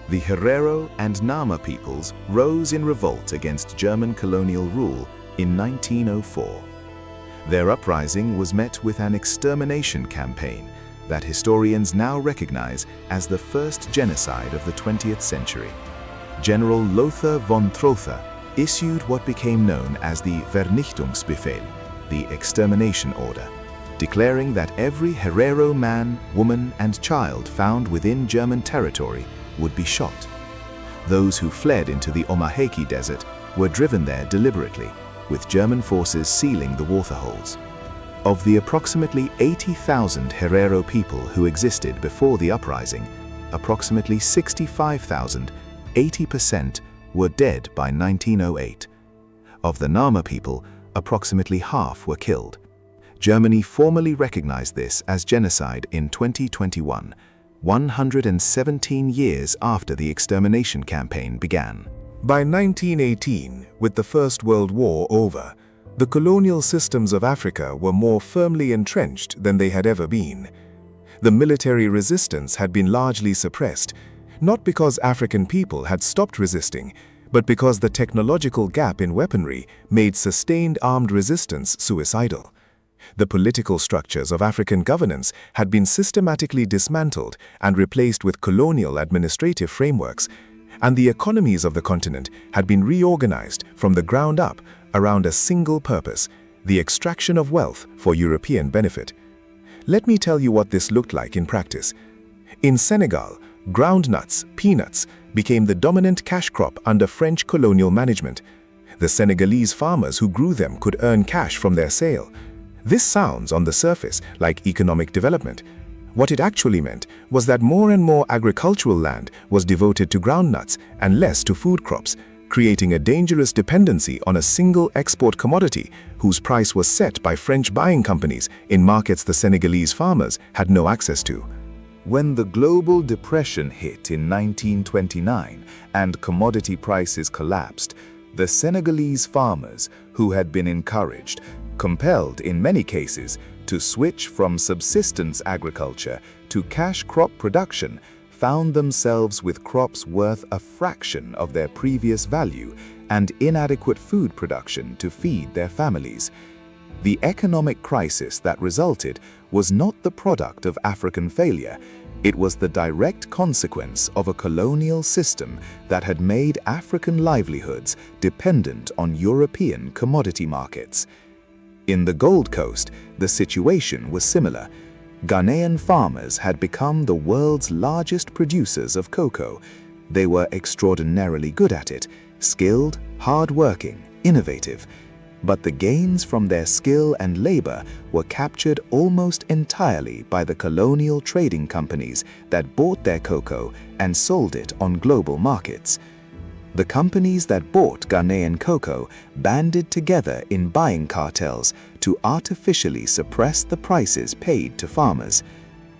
the Herero and Nama peoples rose in revolt against German colonial rule in 1904. Their uprising was met with an extermination campaign that historians now recognize as the first genocide of the 20th century. General Lothar von Trotha issued what became known as the Vernichtungsbefehl, the extermination order, declaring that every Herero man, woman, and child found within German territory would be shot. Those who fled into the Omaheki Desert were driven there deliberately, with German forces sealing the waterholes. Of the approximately 80,000 Herero people who existed before the uprising, approximately 65,000, 80%, were dead by 1908. Of the Nama people, approximately half were killed. Germany formally recognized this as genocide in 2021, 117 years after the extermination campaign began. By 1918, with the First World War over, the colonial systems of Africa were more firmly entrenched than they had ever been. The military resistance had been largely suppressed, not because African people had stopped resisting, but because the technological gap in weaponry made sustained armed resistance suicidal. The political structures of African governance had been systematically dismantled and replaced with colonial administrative frameworks, and the economies of the continent had been reorganized from the ground up around a single purpose, the extraction of wealth for European benefit. Let me tell you what this looked like in practice. In Senegal, groundnuts, peanuts, became the dominant cash crop under French colonial management. The Senegalese farmers who grew them could earn cash from their sale. This sounds on the surface like economic development. What it actually meant was that more and more agricultural land was devoted to groundnuts and less to food crops, creating a dangerous dependency on a single export commodity whose price was set by French buying companies in markets the Senegalese farmers had no access to. When the global depression hit in 1929 and commodity prices collapsed, the Senegalese farmers, who had been encouraged, compelled in many cases, to switch from subsistence agriculture to cash crop production, found themselves with crops worth a fraction of their previous value and inadequate food production to feed their families. The economic crisis that resulted was not the product of African failure. It was the direct consequence of a colonial system that had made African livelihoods dependent on European commodity markets. In the Gold Coast, the situation was similar. Ghanaian farmers had become the world's largest producers of cocoa. They were extraordinarily good at it, skilled, hard-working, innovative. But the gains from their skill and labor were captured almost entirely by the colonial trading companies that bought their cocoa and sold it on global markets. The companies that bought Ghanaian cocoa banded together in buying cartels to artificially suppress the prices paid to farmers.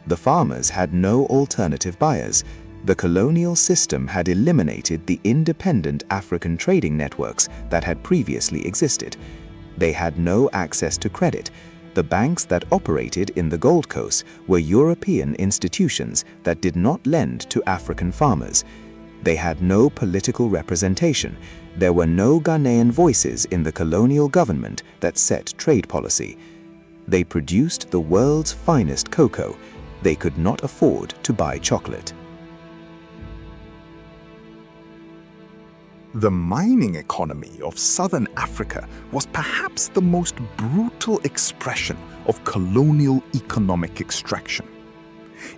The farmers had no alternative buyers. The colonial system had eliminated the independent African trading networks that had previously existed. They had no access to credit. The banks that operated in the Gold Coast were European institutions that did not lend to African farmers. They had no political representation. There were no Ghanaian voices in the colonial government that set trade policy. They produced the world's finest cocoa. They could not afford to buy chocolate. The mining economy of southern Africa was perhaps the most brutal expression of colonial economic extraction.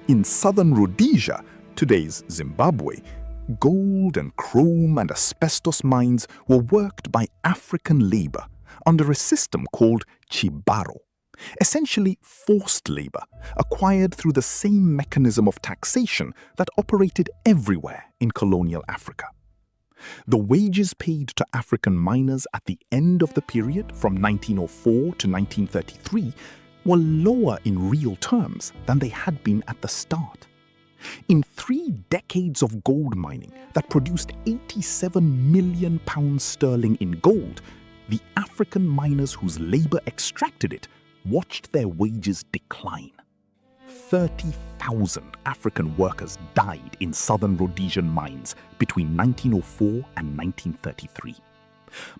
In southern Rhodesia, today's Zimbabwe, gold and chrome and asbestos mines were worked by African labor under a system called chibaro. essentially forced labor, acquired through the same mechanism of taxation that operated everywhere in colonial Africa. The wages paid to African miners at the end of the period from 1904 to 1933 were lower in real terms than they had been at the start. In 3 decades of gold mining that produced 87 million pounds sterling in gold, the African miners whose labor extracted it watched their wages decline. 30,000 African workers died in southern Rhodesian mines between 1904 and 1933,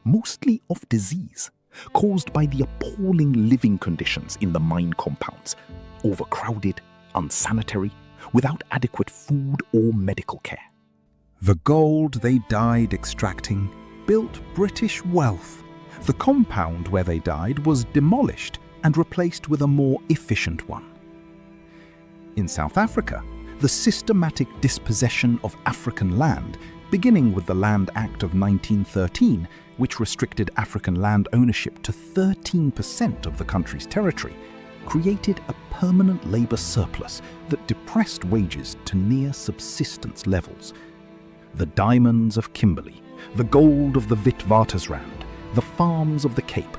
mostly of disease caused by the appalling living conditions in the mine compounds, overcrowded, unsanitary, without adequate food or medical care. The gold they died extracting built British wealth. The compound where they died was demolished and replaced with a more efficient one. In South Africa, the systematic dispossession of African land, beginning with the Land Act of 1913, which restricted African land ownership to 13% of the country's territory, created a permanent labor surplus that depressed wages to near subsistence levels. The diamonds of Kimberley, the gold of the Witwatersrand, the farms of the Cape,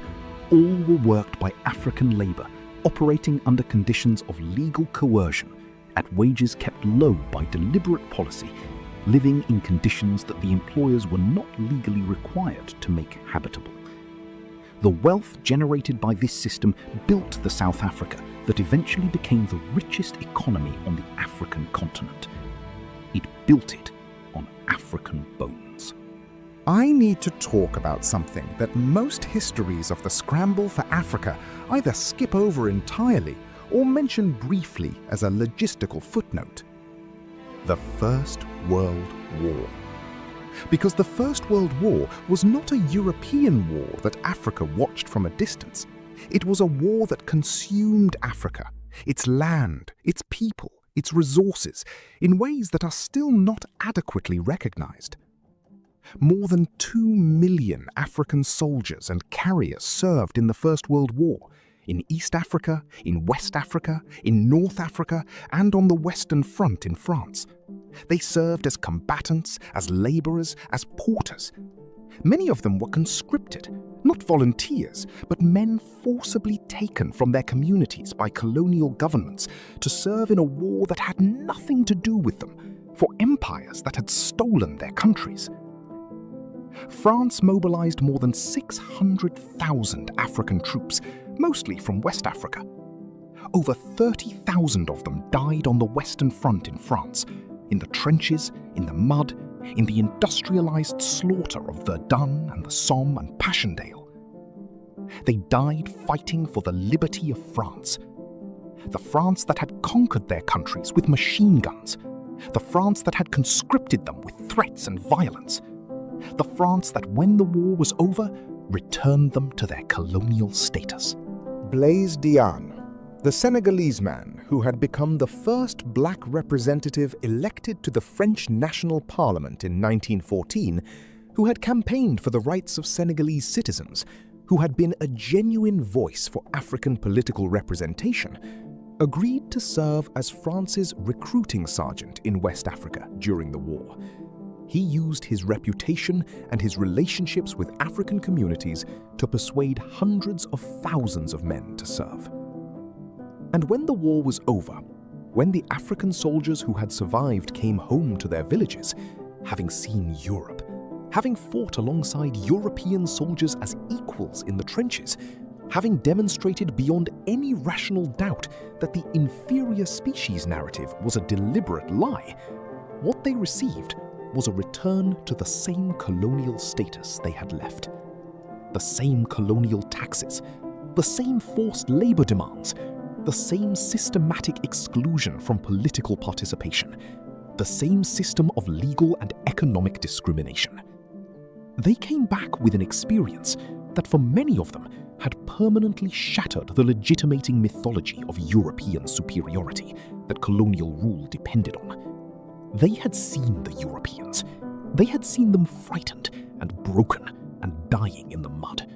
all were worked by African labor operating under conditions of legal coercion, at wages kept low by deliberate policy, living in conditions that the employers were not legally required to make habitable. The wealth generated by this system built the South Africa that eventually became the richest economy on the African continent. It built it on African bones. I need to talk about something that most histories of the Scramble for Africa either skip over entirely or mention briefly as a logistical footnote. The First World War. Because the First World War was not a European war that Africa watched from a distance. It was a war that consumed Africa, its land, its people, its resources, in ways that are still not adequately recognized. More than 2 million African soldiers and carriers served in the First World War, in East Africa, in West Africa, in North Africa, and on the Western Front in France. They served as combatants, as laborers, as porters. Many of them were conscripted, not volunteers, but men forcibly taken from their communities by colonial governments to serve in a war that had nothing to do with them, for empires that had stolen their countries. France mobilized more than 600,000 African troops, mostly from West Africa. Over 30,000 of them died on the Western Front in France, in the trenches, in the mud, in the industrialized slaughter of Verdun and the Somme and Passchendaele. They died fighting for the liberty of France. The France that had conquered their countries with machine guns. The France that had conscripted them with threats and violence. The France that, when the war was over, returned them to their colonial status. Blaise Diagne, the Senegalese man who had become the first black representative elected to the French National Parliament in 1914, who had campaigned for the rights of Senegalese citizens, who had been a genuine voice for African political representation, agreed to serve as France's recruiting sergeant in West Africa during the war. He used his reputation and his relationships with African communities to persuade hundreds of thousands of men to serve. And when the war was over, when the African soldiers who had survived came home to their villages, having seen Europe, having fought alongside European soldiers as equals in the trenches, having demonstrated beyond any rational doubt that the inferior species narrative was a deliberate lie, what they received was a return to the same colonial status they had left. The same colonial taxes, the same forced labor demands, the same systematic exclusion from political participation, the same system of legal and economic discrimination. They came back with an experience that for many of them had permanently shattered the legitimating mythology of European superiority that colonial rule depended on. They had seen the Europeans. They had seen them frightened and broken and dying in the mud.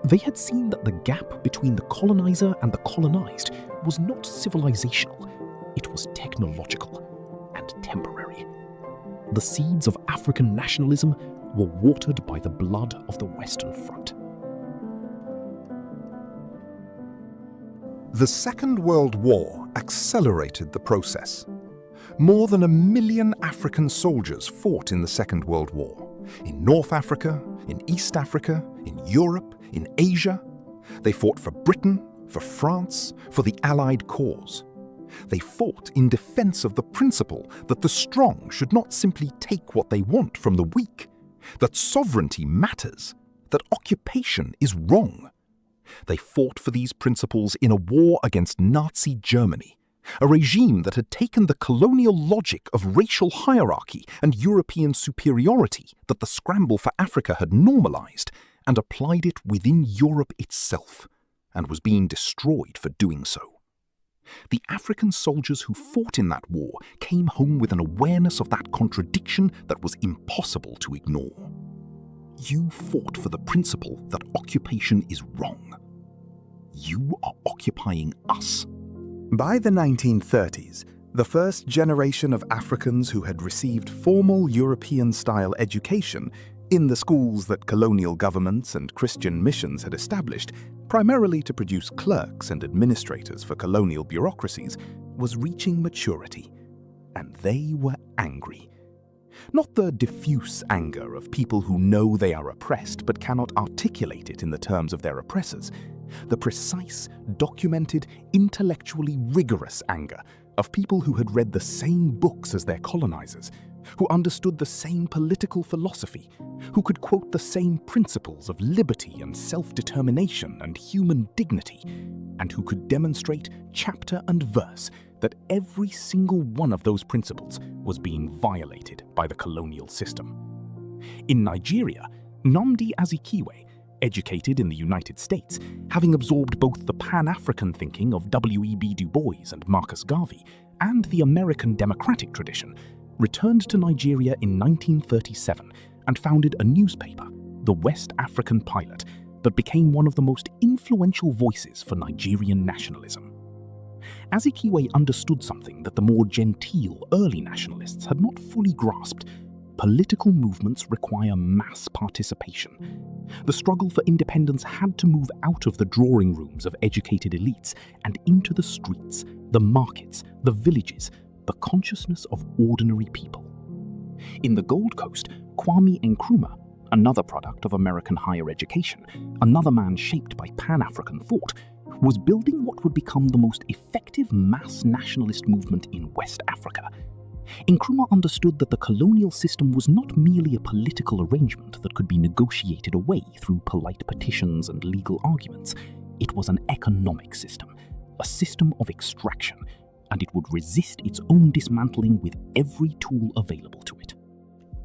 They had seen that the gap between the colonizer and the colonized was not civilizational, it was technological and temporary. The seeds of African nationalism were watered by the blood of the Western Front. The Second World War accelerated the process. More than 1 million African soldiers fought in the Second World War. In North Africa, in East Africa, in Europe, in Asia. They fought for Britain, for France, for the Allied cause. They fought in defense of the principle that the strong should not simply take what they want from the weak, that sovereignty matters, that occupation is wrong. They fought for these principles in a war against Nazi Germany, a regime that had taken the colonial logic of racial hierarchy and European superiority that the Scramble for Africa had normalized and applied it within Europe itself, and was being destroyed for doing so. The African soldiers who fought in that war came home with an awareness of that contradiction that was impossible to ignore. You fought for the principle that occupation is wrong. You are occupying us. By the 1930s, the first generation of Africans who had received formal European-style education in the schools that colonial governments and Christian missions had established, primarily to produce clerks and administrators for colonial bureaucracies, was reaching maturity, and they were angry. Not the diffuse anger of people who know they are oppressed but cannot articulate it in the terms of their oppressors. The precise, documented, intellectually rigorous anger of people who had read the same books as their colonizers, who understood the same political philosophy, who could quote the same principles of liberty and self-determination and human dignity, and who could demonstrate chapter and verse that every single one of those principles was being violated by the colonial system. In Nigeria, Nnamdi Azikiwe, educated in the United States, having absorbed both the Pan-African thinking of W.E.B. Du Bois and Marcus Garvey and the American democratic tradition, returned to Nigeria in 1937 and founded a newspaper, the West African Pilot, that became one of the most influential voices for Nigerian nationalism. Azikiwe understood something that the more genteel early nationalists had not fully grasped. Political movements require mass participation. The struggle for independence had to move out of the drawing rooms of educated elites and into the streets, the markets, the villages, the consciousness of ordinary people. In the Gold Coast, Kwame Nkrumah, another product of American higher education, another man shaped by Pan-African thought, was building what would become the most effective mass nationalist movement in West Africa. Nkrumah understood that the colonial system was not merely a political arrangement that could be negotiated away through polite petitions and legal arguments. It was an economic system, a system of extraction, and it would resist its own dismantling with every tool available to it.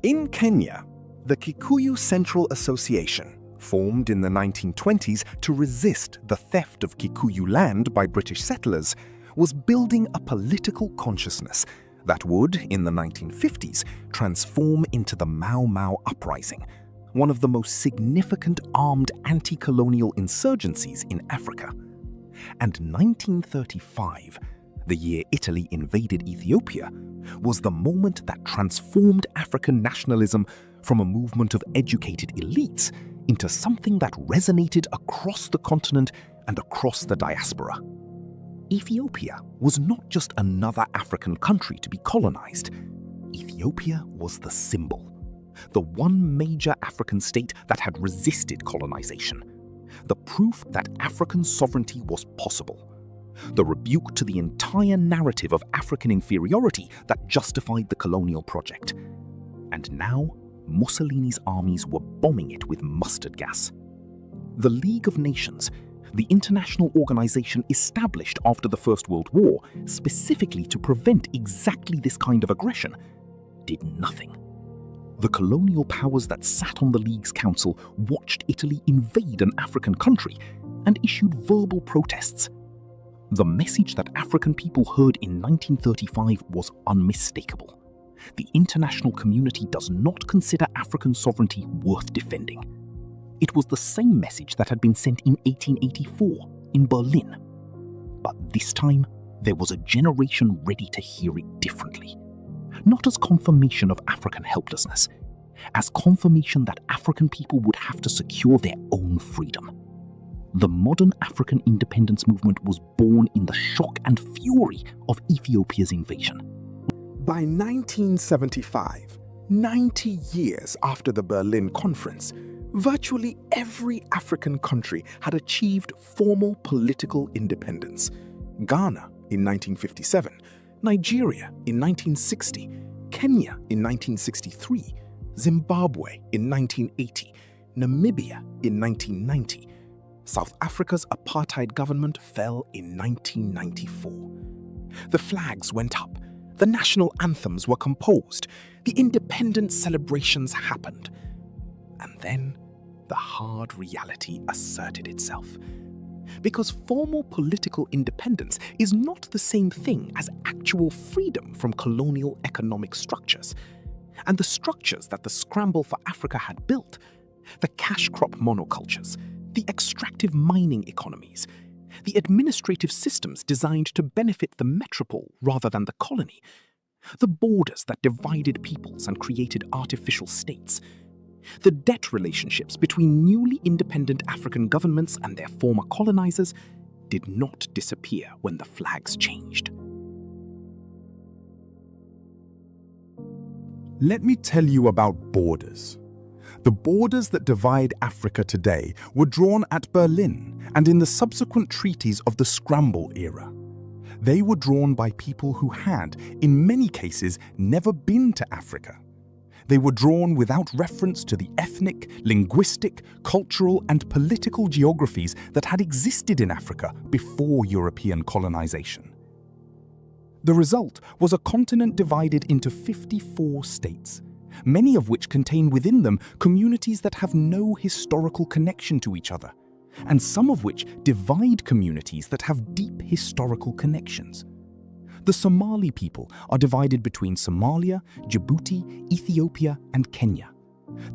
In Kenya, the Kikuyu Central Association, formed in the 1920s to resist the theft of Kikuyu land by British settlers, was building a political consciousness that would, in the 1950s, transform into the Mau Mau Uprising, one of the most significant armed anti-colonial insurgencies in Africa. And 1935, the year Italy invaded Ethiopia, was the moment that transformed African nationalism from a movement of educated elites into something that resonated across the continent and across the diaspora. Ethiopia was not just another African country to be colonized. Ethiopia was the symbol, the one major African state that had resisted colonization, the proof that African sovereignty was possible, the rebuke to the entire narrative of African inferiority that justified the colonial project. And now, Mussolini's armies were bombing it with mustard gas. The League of Nations, the international organization established after the First World War specifically to prevent exactly this kind of aggression, did nothing. The colonial powers that sat on the League's council watched Italy invade an African country and issued verbal protests. The message that African people heard in 1935 was unmistakable. The international community does not consider African sovereignty worth defending. It was the same message that had been sent in 1884 in Berlin. But this time, there was a generation ready to hear it differently. Not as confirmation of African helplessness, as confirmation that African people would have to secure their own freedom. The modern African independence movement was born in the shock and fury of Ethiopia's invasion. By 1975, 90 years after the Berlin Conference, virtually every African country had achieved formal political independence. Ghana in 1957, Nigeria in 1960, Kenya in 1963, Zimbabwe in 1980, Namibia in 1990. South Africa's apartheid government fell in 1994. The flags went up, the national anthems were composed, the independence celebrations happened. And then the hard reality asserted itself. Because formal political independence is not the same thing as actual freedom from colonial economic structures. And the structures that the Scramble for Africa had built, the cash crop monocultures, the extractive mining economies, the administrative systems designed to benefit the metropole rather than the colony, the borders that divided peoples and created artificial states, the debt relationships between newly independent African governments and their former colonizers did not disappear when the flags changed. Let me tell you about borders. The borders that divide Africa today were drawn at Berlin and in the subsequent treaties of the Scramble era. They were drawn by people who had, in many cases, never been to Africa. They were drawn without reference to the ethnic, linguistic, cultural, and political geographies that had existed in Africa before European colonization. The result was a continent divided into 54 states, many of which contain within them communities that have no historical connection to each other, and some of which divide communities that have deep historical connections. The Somali people are divided between Somalia, Djibouti, Ethiopia, and Kenya.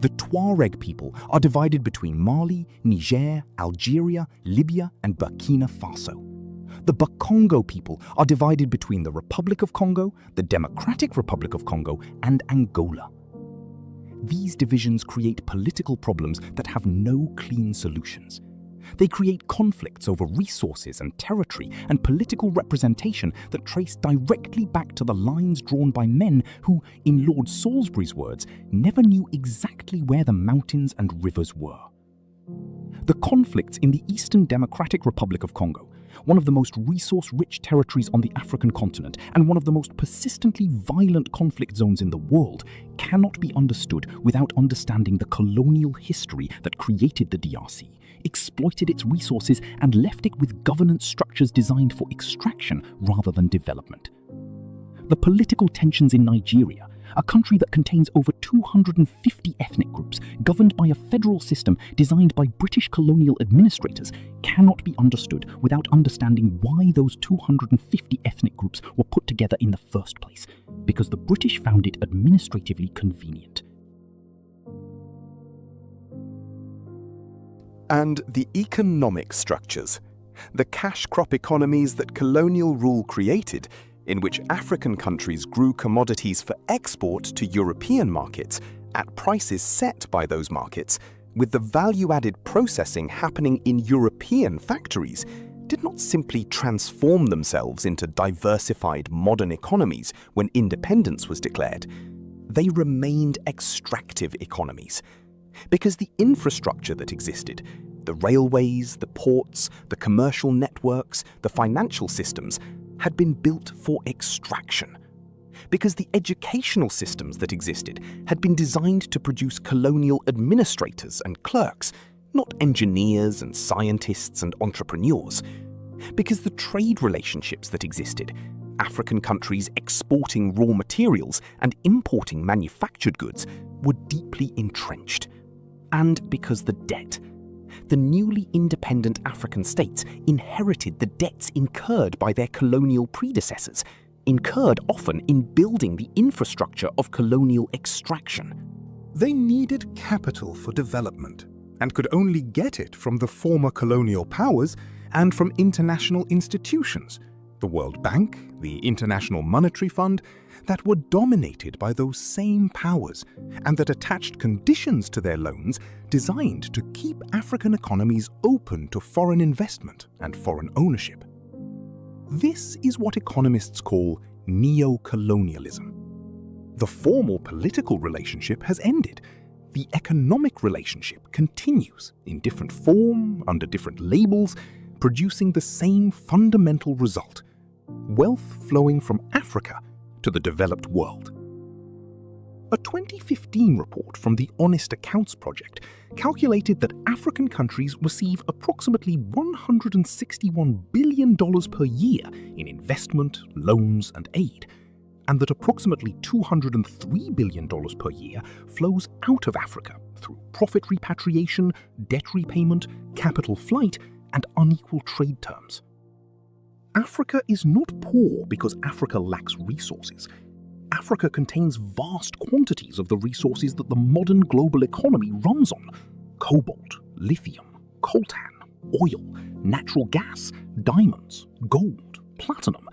The Tuareg people are divided between Mali, Niger, Algeria, Libya, and Burkina Faso. The Bakongo people are divided between the Republic of Congo, the Democratic Republic of Congo, and Angola. These divisions create political problems that have no clean solutions. They create conflicts over resources and territory and political representation that trace directly back to the lines drawn by men who, in Lord Salisbury's words, never knew exactly where the mountains and rivers were. The conflicts in the Eastern Democratic Republic of Congo, one of the most resource-rich territories on the African continent and one of the most persistently violent conflict zones in the world, cannot be understood without understanding the colonial history that created the DRC, exploited its resources, and left it with governance structures designed for extraction rather than development. The political tensions in Nigeria, a country that contains over 250 ethnic groups governed by a federal system designed by British colonial administrators, cannot be understood without understanding why those 250 ethnic groups were put together in the first place, because the British found it administratively convenient. And the economic structures, the cash crop economies that colonial rule created, in which African countries grew commodities for export to European markets at prices set by those markets, with the value-added processing happening in European factories, did not simply transform themselves into diversified modern economies when independence was declared. They remained extractive economies. Because the infrastructure that existed, the railways, the ports, the commercial networks, the financial systems, had been built for extraction. Because the educational systems that existed had been designed to produce colonial administrators and clerks, not engineers and scientists and entrepreneurs. Because the trade relationships that existed, African countries exporting raw materials and importing manufactured goods, were deeply entrenched. And because the debt. The newly independent African states inherited the debts incurred by their colonial predecessors, incurred often in building the infrastructure of colonial extraction. They needed capital for development, and could only get it from the former colonial powers and from international institutions, the World Bank, the International Monetary Fund, that were dominated by those same powers and that attached conditions to their loans designed to keep African economies open to foreign investment and foreign ownership. This is what economists call neo-colonialism. The formal political relationship has ended. The economic relationship continues in different form, under different labels, producing the same fundamental result: wealth flowing from Africa to the developed world. A 2015 report from the Honest Accounts Project calculated that African countries receive approximately $161 billion per year in investment, loans, and aid, and that approximately $203 billion per year flows out of Africa through profit repatriation, debt repayment, capital flight, and unequal trade terms. Africa is not poor because Africa lacks resources. Africa contains vast quantities of the resources that the modern global economy runs on: cobalt, lithium, coltan, oil, natural gas, diamonds, gold, platinum.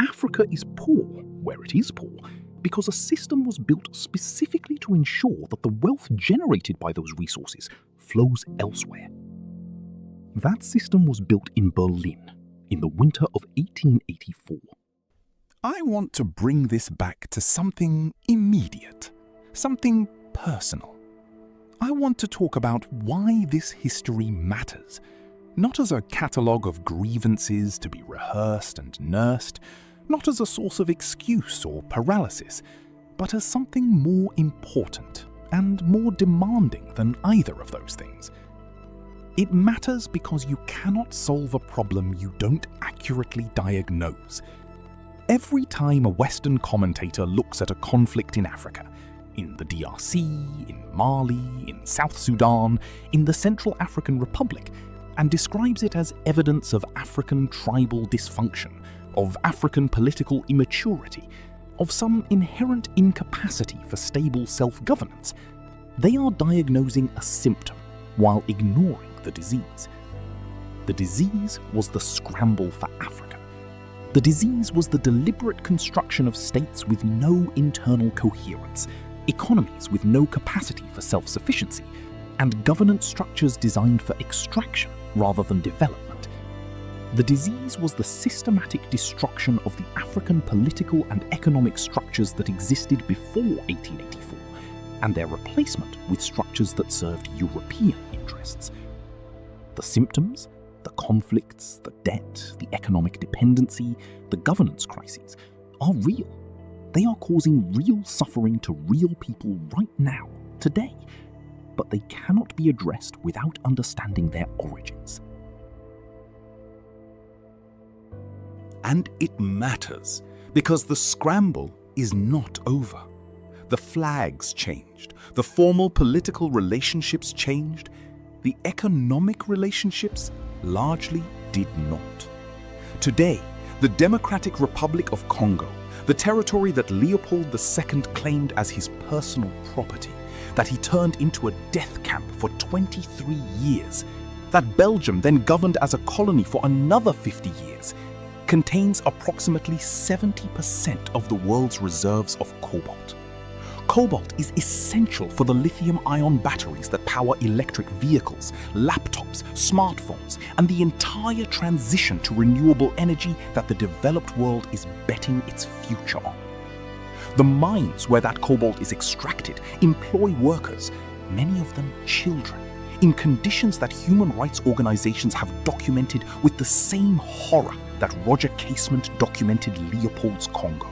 Africa is poor where it is poor because a system was built specifically to ensure that the wealth generated by those resources flows elsewhere. That system was built in Berlin in the winter of 1884. I want to bring this back to something immediate, something personal. I want to talk about why this history matters, not as a catalogue of grievances to be rehearsed and nursed, not as a source of excuse or paralysis, but as something more important and more demanding than either of those things. It matters because you cannot solve a problem you don't accurately diagnose. Every time a Western commentator looks at a conflict in Africa, in the DRC, in Mali, in South Sudan, in the Central African Republic, and describes it as evidence of African tribal dysfunction, of African political immaturity, of some inherent incapacity for stable self-governance, they are diagnosing a symptom while ignoring the disease. The disease was the scramble for Africa. The disease was the deliberate construction of states with no internal coherence, economies with no capacity for self-sufficiency, and governance structures designed for extraction rather than development. The disease was the systematic destruction of the African political and economic structures that existed before 1884, and their replacement with structures that served European interests. The symptoms, the conflicts, the debt, the economic dependency, the governance crises are real. They are causing real suffering to real people right now, today, but they cannot be addressed without understanding their origins. And it matters because the scramble is not over. The flags changed, the formal political relationships changed, the economic relationships largely did not. Today, the Democratic Republic of Congo, the territory that Leopold II claimed as his personal property, that he turned into a death camp for 23 years, that Belgium then governed as a colony for another 50 years, contains approximately 70% of the world's reserves of cobalt. Cobalt is essential for the lithium-ion batteries that power electric vehicles, laptops, smartphones, and the entire transition to renewable energy that the developed world is betting its future on. The mines where that cobalt is extracted employ workers, many of them children, in conditions that human rights organizations have documented with the same horror that Roger Casement documented Leopold's Congo.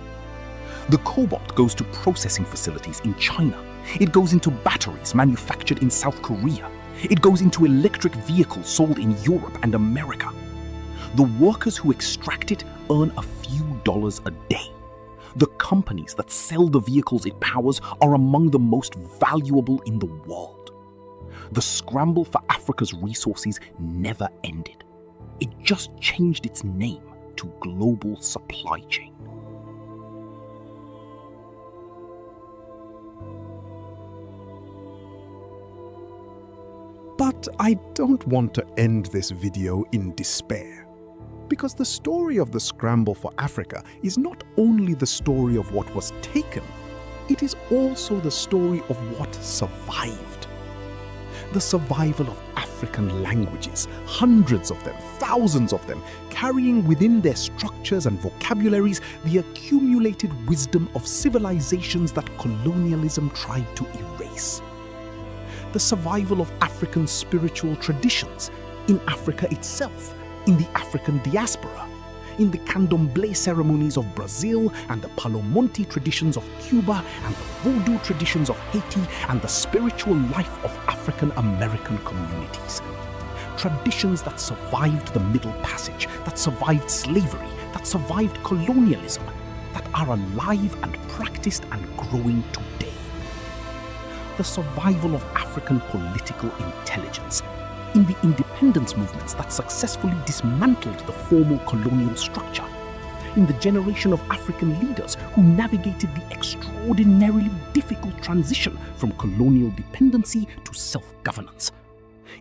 The cobalt goes to processing facilities in China. It goes into batteries manufactured in South Korea. It goes into electric vehicles sold in Europe and America. The workers who extract it earn a few dollars a day. The companies that sell the vehicles it powers are among the most valuable in the world. The scramble for Africa's resources never ended. It just changed its name to global supply chain. But I don't want to end this video in despair. Because the story of the Scramble for Africa is not only the story of what was taken, it is also the story of what survived. The survival of African languages, hundreds of them, thousands of them, carrying within their structures and vocabularies the accumulated wisdom of civilizations that colonialism tried to erase. The survival of African spiritual traditions in Africa itself, in the African diaspora, in the candomblé ceremonies of Brazil and the Palo Monte traditions of Cuba and the voodoo traditions of Haiti and the spiritual life of African American communities. Traditions that survived the Middle Passage, that survived slavery, that survived colonialism, that are alive and practiced and growing today. The survival of African political intelligence, in the independence movements that successfully dismantled the formal colonial structure, in the generation of African leaders who navigated the extraordinarily difficult transition from colonial dependency to self-governance,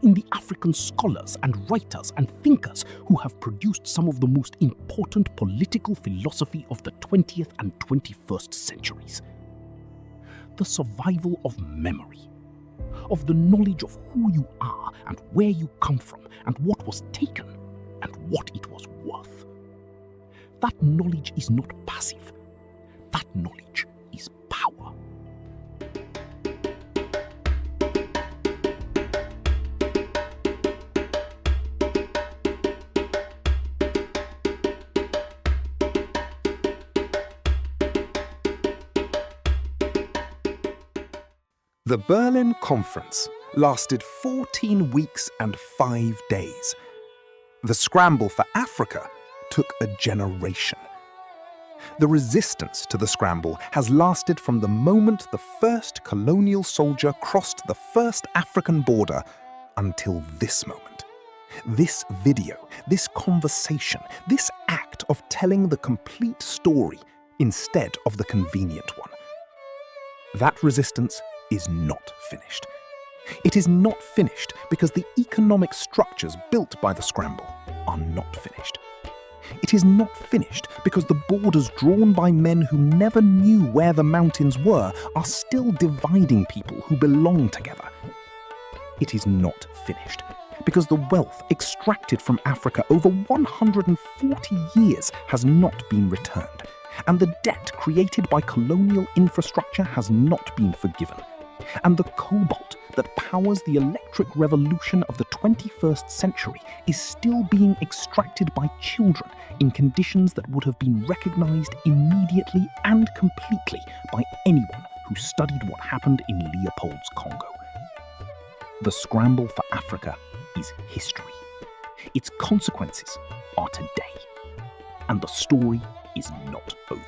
in the African scholars and writers and thinkers who have produced some of the most important political philosophy of the 20th and 21st centuries. The survival of memory, of the knowledge of who you are and where you come from and what was taken and what it was worth. That knowledge is not passive. That knowledge is power. The Berlin Conference lasted 14 weeks and 5 days. The Scramble for Africa took a generation. The resistance to the Scramble has lasted from the moment the first colonial soldier crossed the first African border until this moment. This video, this conversation, this act of telling the complete story instead of the convenient one. That resistance is not finished. It is not finished because the economic structures built by the Scramble are not finished. It is not finished because the borders drawn by men who never knew where the mountains were are still dividing people who belong together. It is not finished because the wealth extracted from Africa over 140 years has not been returned, and the debt created by colonial infrastructure has not been forgiven. And the cobalt that powers the electric revolution of the 21st century is still being extracted by children in conditions that would have been recognized immediately and completely by anyone who studied what happened in Leopold's Congo. The Scramble for Africa is history. Its consequences are today. And the story is not over.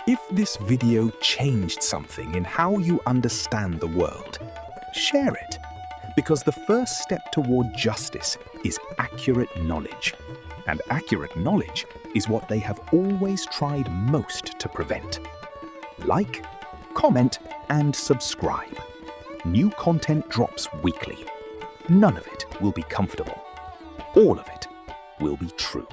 If this video changed something in how you understand the world, share it, because the first step toward justice is accurate knowledge, and accurate knowledge is what they have always tried most to prevent. Like, comment, and subscribe. New content drops weekly. None of it will be comfortable. All of it will be true.